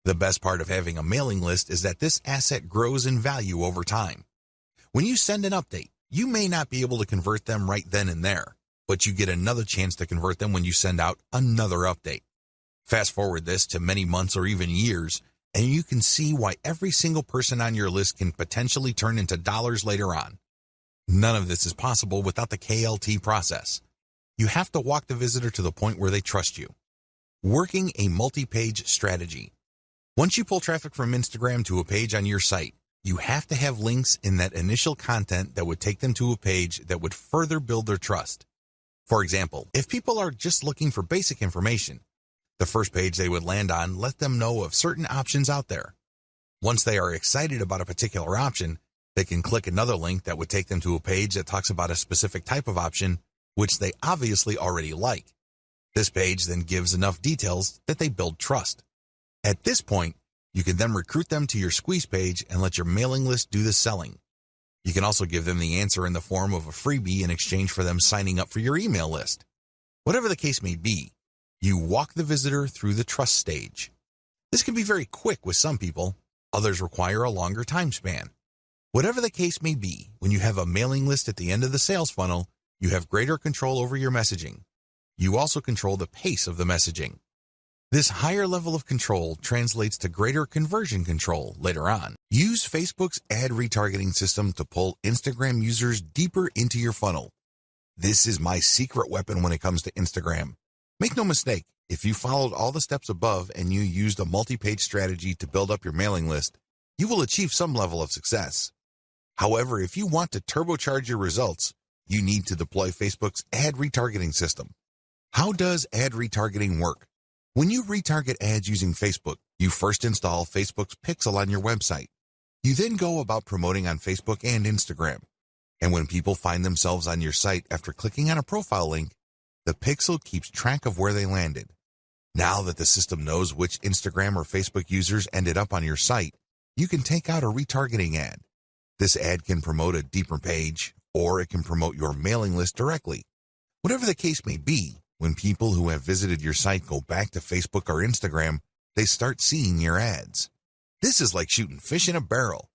The best part of having a mailing list is that this asset grows in value over time. When you send an update, you may not be able to convert them right then and there, but you get another chance to convert them when you send out another update. Fast forward this to many months or even years, and you can see why every single person on your list can potentially turn into dollars later on. None of this is possible without the KLT process. You have to walk the visitor to the point where they trust you. Working a multi-page strategy. Once you pull traffic from Instagram to a page on your site, you have to have links in that initial content that would take them to a page that would further build their trust. For example, if people are just looking for basic information, the first page they would land on let them know of certain options out there. Once they are excited about a particular option, they can click another link that would take them to a page that talks about a specific type of option, which they obviously already like. This page then gives enough details that they build trust. At this point, you can then recruit them to your squeeze page and let your mailing list do the selling. You can also give them the answer in the form of a freebie in exchange for them signing up for your email list. Whatever the case may be, you walk the visitor through the trust stage. This can be very quick with some people, others require a longer time span. Whatever the case may be, when you have a mailing list at the end of the sales funnel, you have greater control over your messaging. You also control the pace of the messaging. This higher level of control translates to greater conversion control later on. Use Facebook's ad retargeting system to pull Instagram users deeper into your funnel. This is my secret weapon when it comes to Instagram. Make no mistake, if you followed all the steps above and you used a multi-page strategy to build up your mailing list, you will achieve some level of success. However, if you want to turbocharge your results, you need to deploy Facebook's ad retargeting system. How does ad retargeting work? When you retarget ads using Facebook, you first install Facebook's Pixel on your website. You then go about promoting on Facebook and Instagram. And when people find themselves on your site after clicking on a profile link, the Pixel keeps track of where they landed. Now that the system knows which Instagram or Facebook users ended up on your site, you can take out a retargeting ad. This ad can promote a deeper page, or it can promote your mailing list directly. Whatever the case may be, when people who have visited your site go back to Facebook or Instagram, they start seeing your ads. This is like shooting fish in a barrel.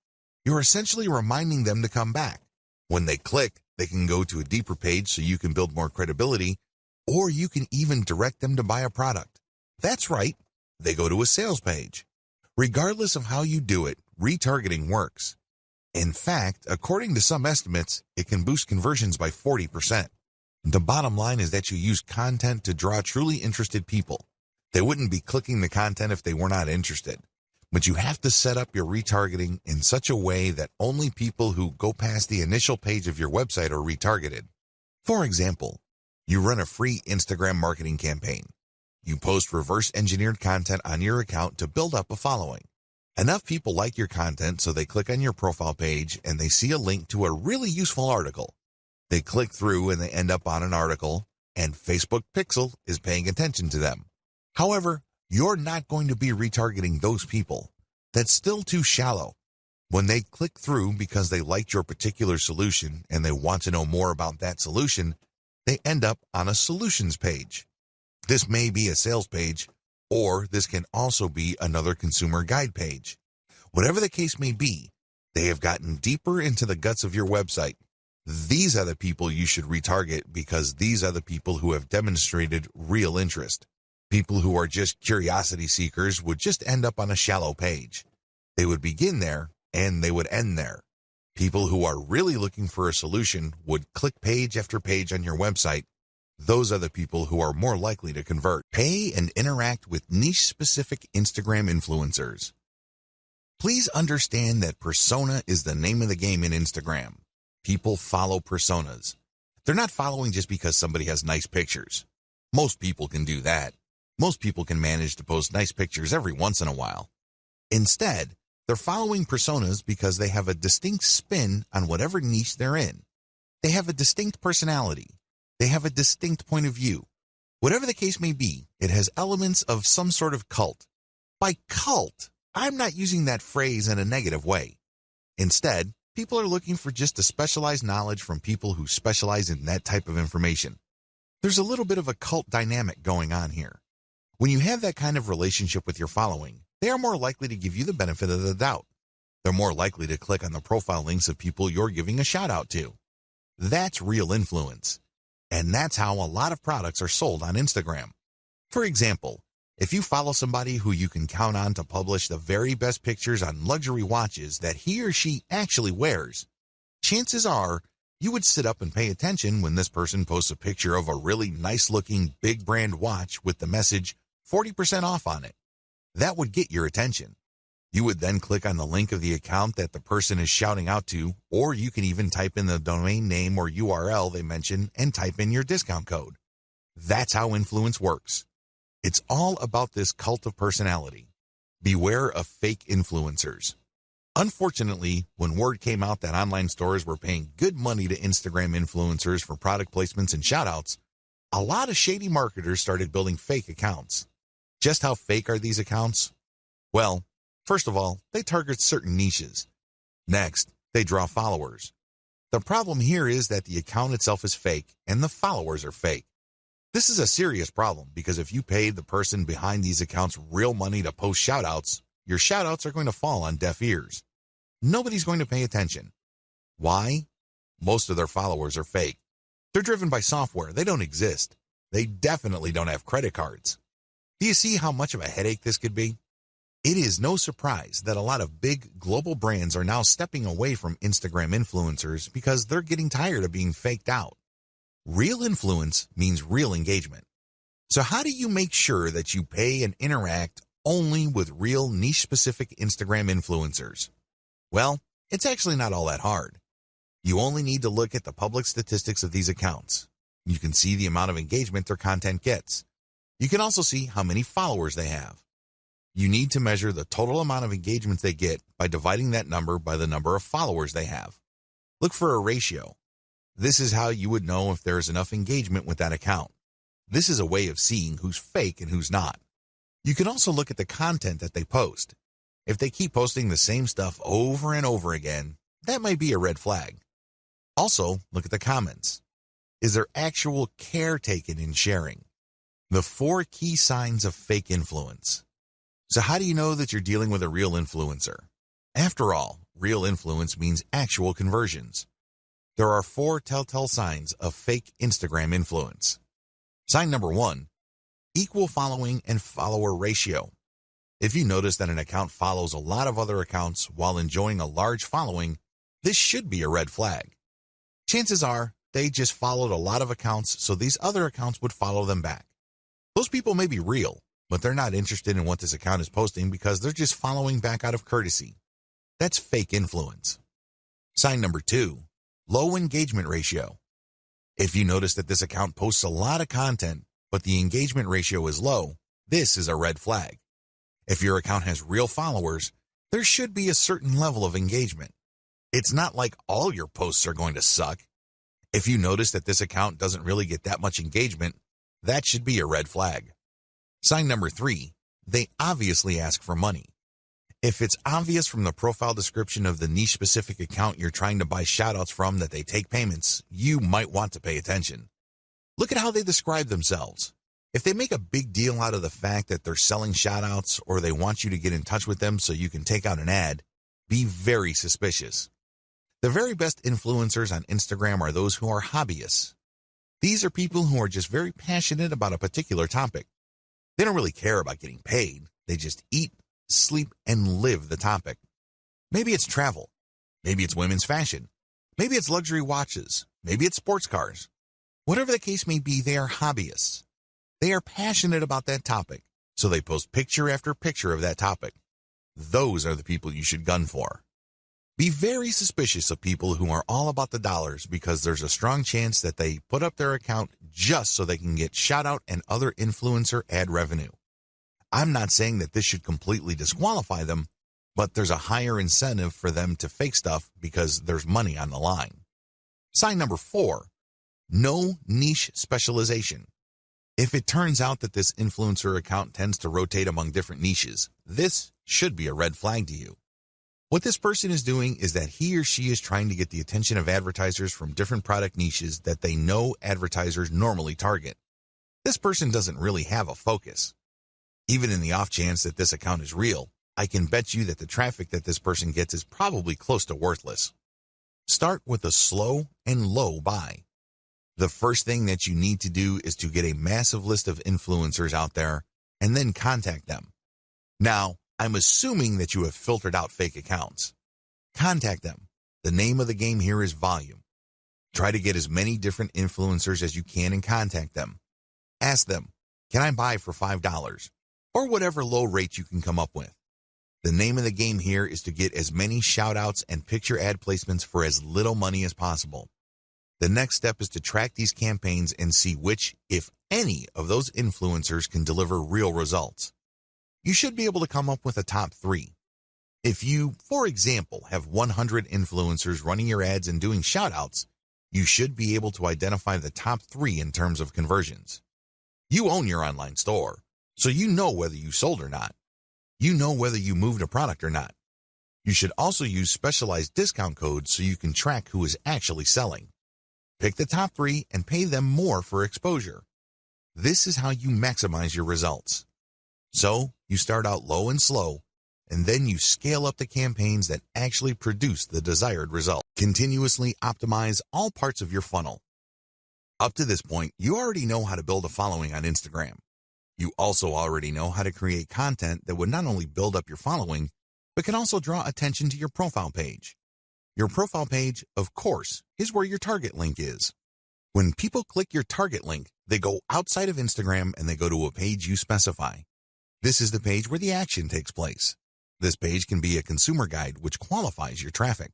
You're essentially reminding them to come back. When they click, they can go to a deeper page so you can build more credibility, or you can even direct them to buy a product. That's right, they go to a sales page. Regardless of how you do it, retargeting works. In fact, according to some estimates, it can boost conversions by 40%. The bottom line is that you use content to draw truly interested people. They wouldn't be clicking the content if they were not interested. But you have to set up your retargeting in such a way that only people who go past the initial page of your website are retargeted. For example, you run a free Instagram marketing campaign. You post reverse-engineered content on your account to build up a following. Enough people like your content so they click on your profile page and they see a link to a really useful article. They click through and they end up on an article, and Facebook Pixel is paying attention to them. However, you're not going to be retargeting those people. That's still too shallow. When they click through because they liked your particular solution and they want to know more about that solution, they end up on a solutions page. This may be a sales page, or this can also be another consumer guide page. Whatever the case may be, they have gotten deeper into the guts of your website. These are the people you should retarget because these are the people who have demonstrated real interest. People who are just curiosity seekers would just end up on a shallow page. They would begin there and they would end there. People who are really looking for a solution would click page after page on your website. Those are the people who are more likely to convert. Pay and interact with niche-specific Instagram influencers. Please understand that persona is the name of the game in Instagram. People follow personas. They're not following just because somebody has nice pictures. Most people can do that. Most people can manage to post nice pictures every once in a while. Instead, they're following personas because they have a distinct spin on whatever niche they're in. They have a distinct personality. They have a distinct point of view. Whatever the case may be, it has elements of some sort of cult. By cult, I'm not using that phrase in a negative way. Instead, people are looking for just a specialized knowledge from people who specialize in that type of information. There's a little bit of a cult dynamic going on here. When you have that kind of relationship with your following, they are more likely to give you the benefit of the doubt. They're more likely to click on the profile links of people you're giving a shout out to. That's real influence. And that's how a lot of products are sold on Instagram. For example, if you follow somebody who you can count on to publish the very best pictures on luxury watches that he or she actually wears, chances are you would sit up and pay attention when this person posts a picture of a really nice-looking big brand watch with the message 40% off on it. That would get your attention. You would then click on the link of the account that the person is shouting out to, or you can even type in the domain name or URL they mention and type in your discount code. That's how influence works. It's all about this cult of personality. Beware of fake influencers. Unfortunately, when word came out that online stores were paying good money to Instagram influencers for product placements and shoutouts, a lot of shady marketers started building fake accounts. Just how fake are these accounts? Well, first of all, they target certain niches. Next, they draw followers. The problem here is that the account itself is fake and the followers are fake. This is a serious problem because if you paid the person behind these accounts real money to post shoutouts, your shoutouts are going to fall on deaf ears. Nobody's going to pay attention. Why? Most of their followers are fake. They're driven by software. They don't exist. They definitely don't have credit cards. Do you see how much of a headache this could be? It is no surprise that a lot of big global brands are now stepping away from Instagram influencers because they're getting tired of being faked out. Real influence means real engagement. So how do you make sure that you pay and interact only with real niche-specific Instagram influencers? Well, it's actually not all that hard. You only need to look at the public statistics of these accounts. You can see the amount of engagement their content gets. You can also see how many followers they have. You need to measure the total amount of engagement they get by dividing that number by the number of followers they have. Look for a ratio. This is how you would know if there is enough engagement with that account. This is a way of seeing who's fake and who's not. You can also look at the content that they post. If they keep posting the same stuff over and over again, that might be a red flag. Also, look at the comments. Is there actual care taken in sharing? The 4 key signs of fake influence. So how do you know that you're dealing with a real influencer? After all, real influence means actual conversions. There are 4 telltale signs of fake Instagram influence. Sign number 1, equal following and follower ratio. If you notice that an account follows a lot of other accounts while enjoying a large following, this should be a red flag. Chances are they just followed a lot of accounts, so these other accounts would follow them back. Those people may be real, but they're not interested in what this account is posting because they're just following back out of courtesy. That's fake influence. Sign number 2, low engagement ratio. If you notice that this account posts a lot of content, but the engagement ratio is low, this is a red flag. If your account has real followers, there should be a certain level of engagement. It's not like all your posts are going to suck. If you notice that this account doesn't really get that much engagement, that should be a red flag. Sign number 3, they obviously ask for money. If it's obvious from the profile description of the niche-specific account you're trying to buy shoutouts from that they take payments, you might want to pay attention. Look at how they describe themselves. If they make a big deal out of the fact that they're selling shoutouts or they want you to get in touch with them so you can take out an ad, be very suspicious. The very best influencers on Instagram are those who are hobbyists. These are people who are just very passionate about a particular topic. They don't really care about getting paid. They just eat, sleep, and live the topic. Maybe it's travel. Maybe it's women's fashion. Maybe it's luxury watches. Maybe it's sports cars. Whatever the case may be, they are hobbyists. They are passionate about that topic, so they post picture after picture of that topic. Those are the people you should gun for. Be very suspicious of people who are all about the dollars because there's a strong chance that they put up their account just so they can get shout-out and other influencer ad revenue. I'm not saying that this should completely disqualify them, but there's a higher incentive for them to fake stuff because there's money on the line. Sign number 4, no niche specialization. If it turns out that this influencer account tends to rotate among different niches, this should be a red flag to you. What this person is doing is that he or she is trying to get the attention of advertisers from different product niches that they know advertisers normally target. This person doesn't really have a focus. Even in the off chance that this account is real, I can bet you that the traffic that this person gets is probably close to worthless. Start with a slow and low buy. The first thing that you need to do is to get a massive list of influencers out there and then contact them. Now, I'm assuming that you have filtered out fake accounts. Contact them. The name of the game here is volume. Try to get as many different influencers as you can and contact them. Ask them, can I buy for $5? Or whatever low rate you can come up with. The name of the game here is to get as many shout-outs and picture ad placements for as little money as possible. The next step is to track these campaigns and see which, if any, of those influencers can deliver real results. You should be able to come up with a top 3. If you, for example, have 100 influencers running your ads and doing shout-outs, you should be able to identify the top 3 in terms of conversions. You own your online store, so you know whether you sold or not. You know whether you moved a product or not. You should also use specialized discount codes so you can track who is actually selling. Pick the top 3 and pay them more for exposure. This is how you maximize your results. So, you start out low and slow, and then you scale up the campaigns that actually produce the desired result. Continuously optimize all parts of your funnel. Up to this point, you already know how to build a following on Instagram. You also already know how to create content that would not only build up your following, but can also draw attention to your profile page. Your profile page, of course, is where your target link is. When people click your target link, they go outside of Instagram and they go to a page you specify. This is the page where the action takes place. This page can be a consumer guide which qualifies your traffic.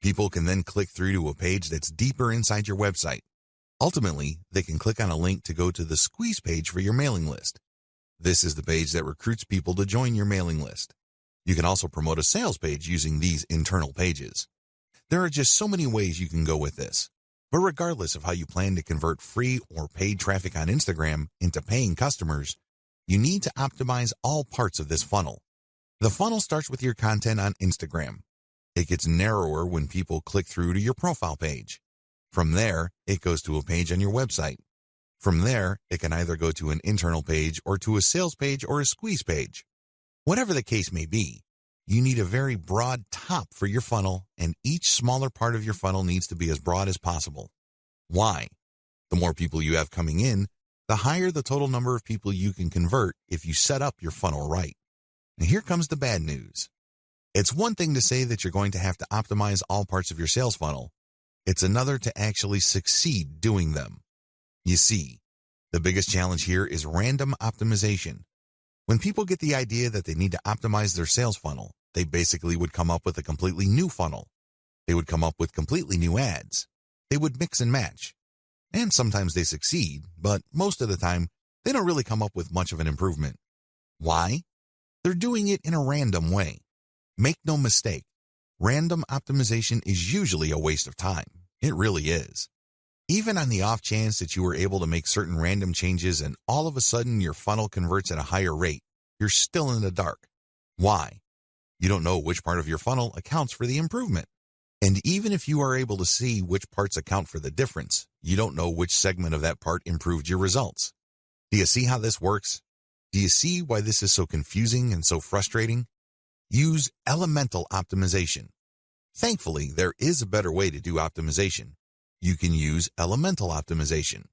People can then click through to a page that's deeper inside your website. Ultimately, they can click on a link to go to the squeeze page for your mailing list. This is the page that recruits people to join your mailing list. You can also promote a sales page using these internal pages. There are just so many ways you can go with this. But regardless of how you plan to convert free or paid traffic on Instagram into paying customers, you need to optimize all parts of this funnel. The funnel starts with your content on Instagram. It gets narrower when people click through to your profile page. From there, it goes to a page on your website. From there, it can either go to an internal page or to a sales page or a squeeze page. Whatever the case may be, you need a very broad top for your funnel, and each smaller part of your funnel needs to be as broad as possible. Why? The more people you have coming in, the higher the total number of people you can convert if you set up your funnel right. And here comes the bad news. It's one thing to say that you're going to have to optimize all parts of your sales funnel. It's another to actually succeed doing them. You see, the biggest challenge here is random optimization. When people get the idea that they need to optimize their sales funnel, they basically would come up with a completely new funnel. They would come up with completely new ads. They would mix and match. And sometimes they succeed, but most of the time, they don't really come up with much of an improvement. Why? They're doing it in a random way. Make no mistake, random optimization is usually a waste of time. It really is. Even on the off chance that you were able to make certain random changes and all of a sudden your funnel converts at a higher rate, you're still in the dark. Why? You don't know which part of your funnel accounts for the improvement. And even if you are able to see which parts account for the difference, you don't know which segment of that part improved your results. Do you see how this works? Do you see why this is so confusing and so frustrating? Use elemental optimization. Thankfully, there is a better way to do optimization. You can use elemental optimization.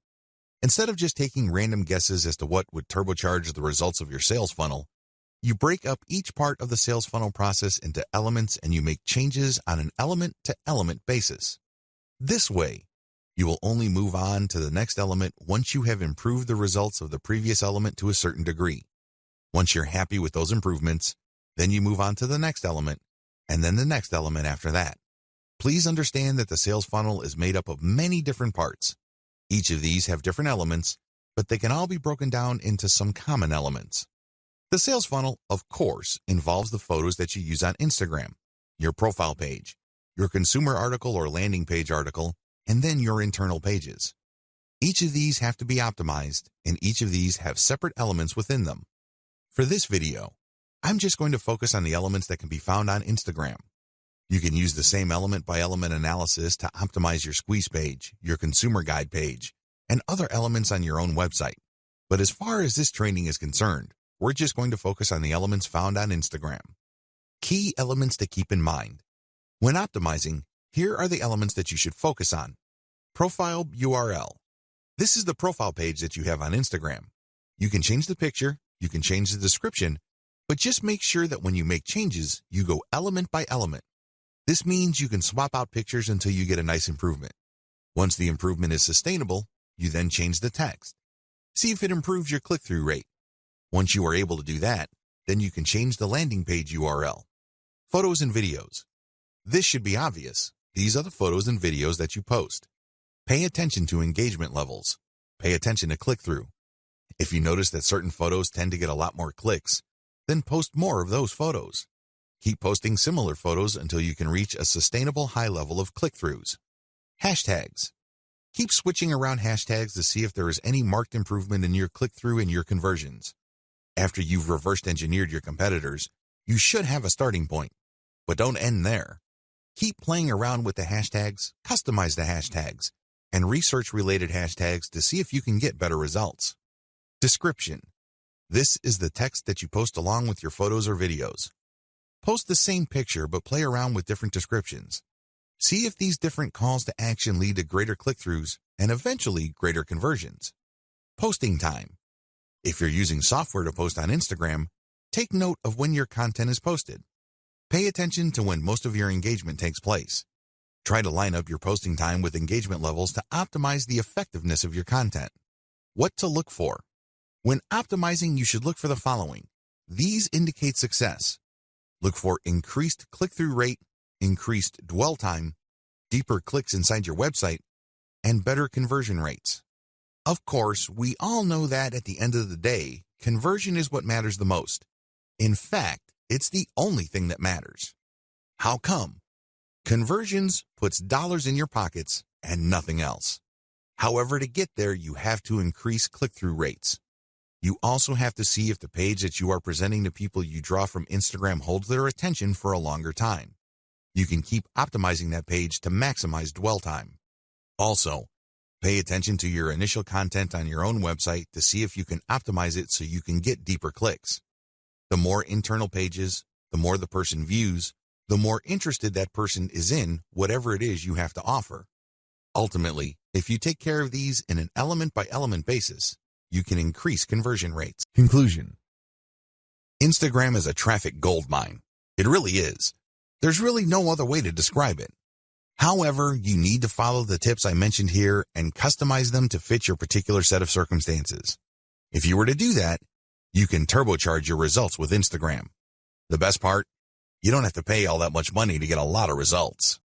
Instead of just taking random guesses as to what would turbocharge the results of your sales funnel, you break up each part of the sales funnel process into elements and you make changes on an element-to-element basis. This way, you will only move on to the next element once you have improved the results of the previous element to a certain degree. Once you're happy with those improvements, then you move on to the next element, and then the next element after that. Please understand that the sales funnel is made up of many different parts. Each of these have different elements, but they can all be broken down into some common elements. The sales funnel, of course, involves the photos that you use on Instagram, your profile page, your consumer article or landing page article, and then your internal pages. Each of these have to be optimized, and each of these have separate elements within them. For this video, I'm just going to focus on the elements that can be found on Instagram. You can use the same element-by-element analysis to optimize your squeeze page, your consumer guide page, and other elements on your own website. But as far as this training is concerned, we're just going to focus on the elements found on Instagram. Key elements to keep in mind. When optimizing, here are the elements that you should focus on. Profile URL. This is the profile page that you have on Instagram. You can change the picture, you can change the description, but just make sure that when you make changes, you go element by element. This means you can swap out pictures until you get a nice improvement. Once the improvement is sustainable, you then change the text. See if it improves your click-through rate. Once you are able to do that, then you can change the landing page URL. Photos and videos. This should be obvious. These are the photos and videos that you post. Pay attention to engagement levels. Pay attention to click-through. If you notice that certain photos tend to get a lot more clicks, then post more of those photos. Keep posting similar photos until you can reach a sustainable high level of click-throughs. Hashtags. Keep switching around hashtags to see if there is any marked improvement in your click-through and your conversions. After you've reversed engineered your competitors, you should have a starting point. But don't end there. Keep playing around with the hashtags, customize the hashtags, and research related hashtags to see if you can get better results. Description. This is the text that you post along with your photos or videos. Post the same picture but play around with different descriptions. See if these different calls to action lead to greater click-throughs and eventually greater conversions. Posting time. If you're using software to post on Instagram, take note of when your content is posted. Pay attention to when most of your engagement takes place. Try to line up your posting time with engagement levels to optimize the effectiveness of your content. What to look for. When optimizing, you should look for the following. These indicate success. Look for increased click-through rate, increased dwell time, deeper clicks inside your website, and better conversion rates. Of course, we all know that at the end of the day, conversion is what matters the most. In fact, it's the only thing that matters. How come? Conversions puts dollars in your pockets and nothing else. However, to get there, you have to increase click-through rates. You also have to see if the page that you are presenting to people you draw from Instagram holds their attention for a longer time. You can keep optimizing that page to maximize dwell time. Also, pay attention to your initial content on your own website to see if you can optimize it so you can get deeper clicks. The more internal pages, the more the person views, the more interested that person is in whatever it is you have to offer. Ultimately, if you take care of these in an element-by-element basis, you can increase conversion rates. Conclusion. Instagram is a traffic goldmine. It really is. There's really no other way to describe it. However, you need to follow the tips I mentioned here and customize them to fit your particular set of circumstances. If you were to do that, you can turbocharge your results with Instagram. The best part? You don't have to pay all that much money to get a lot of results.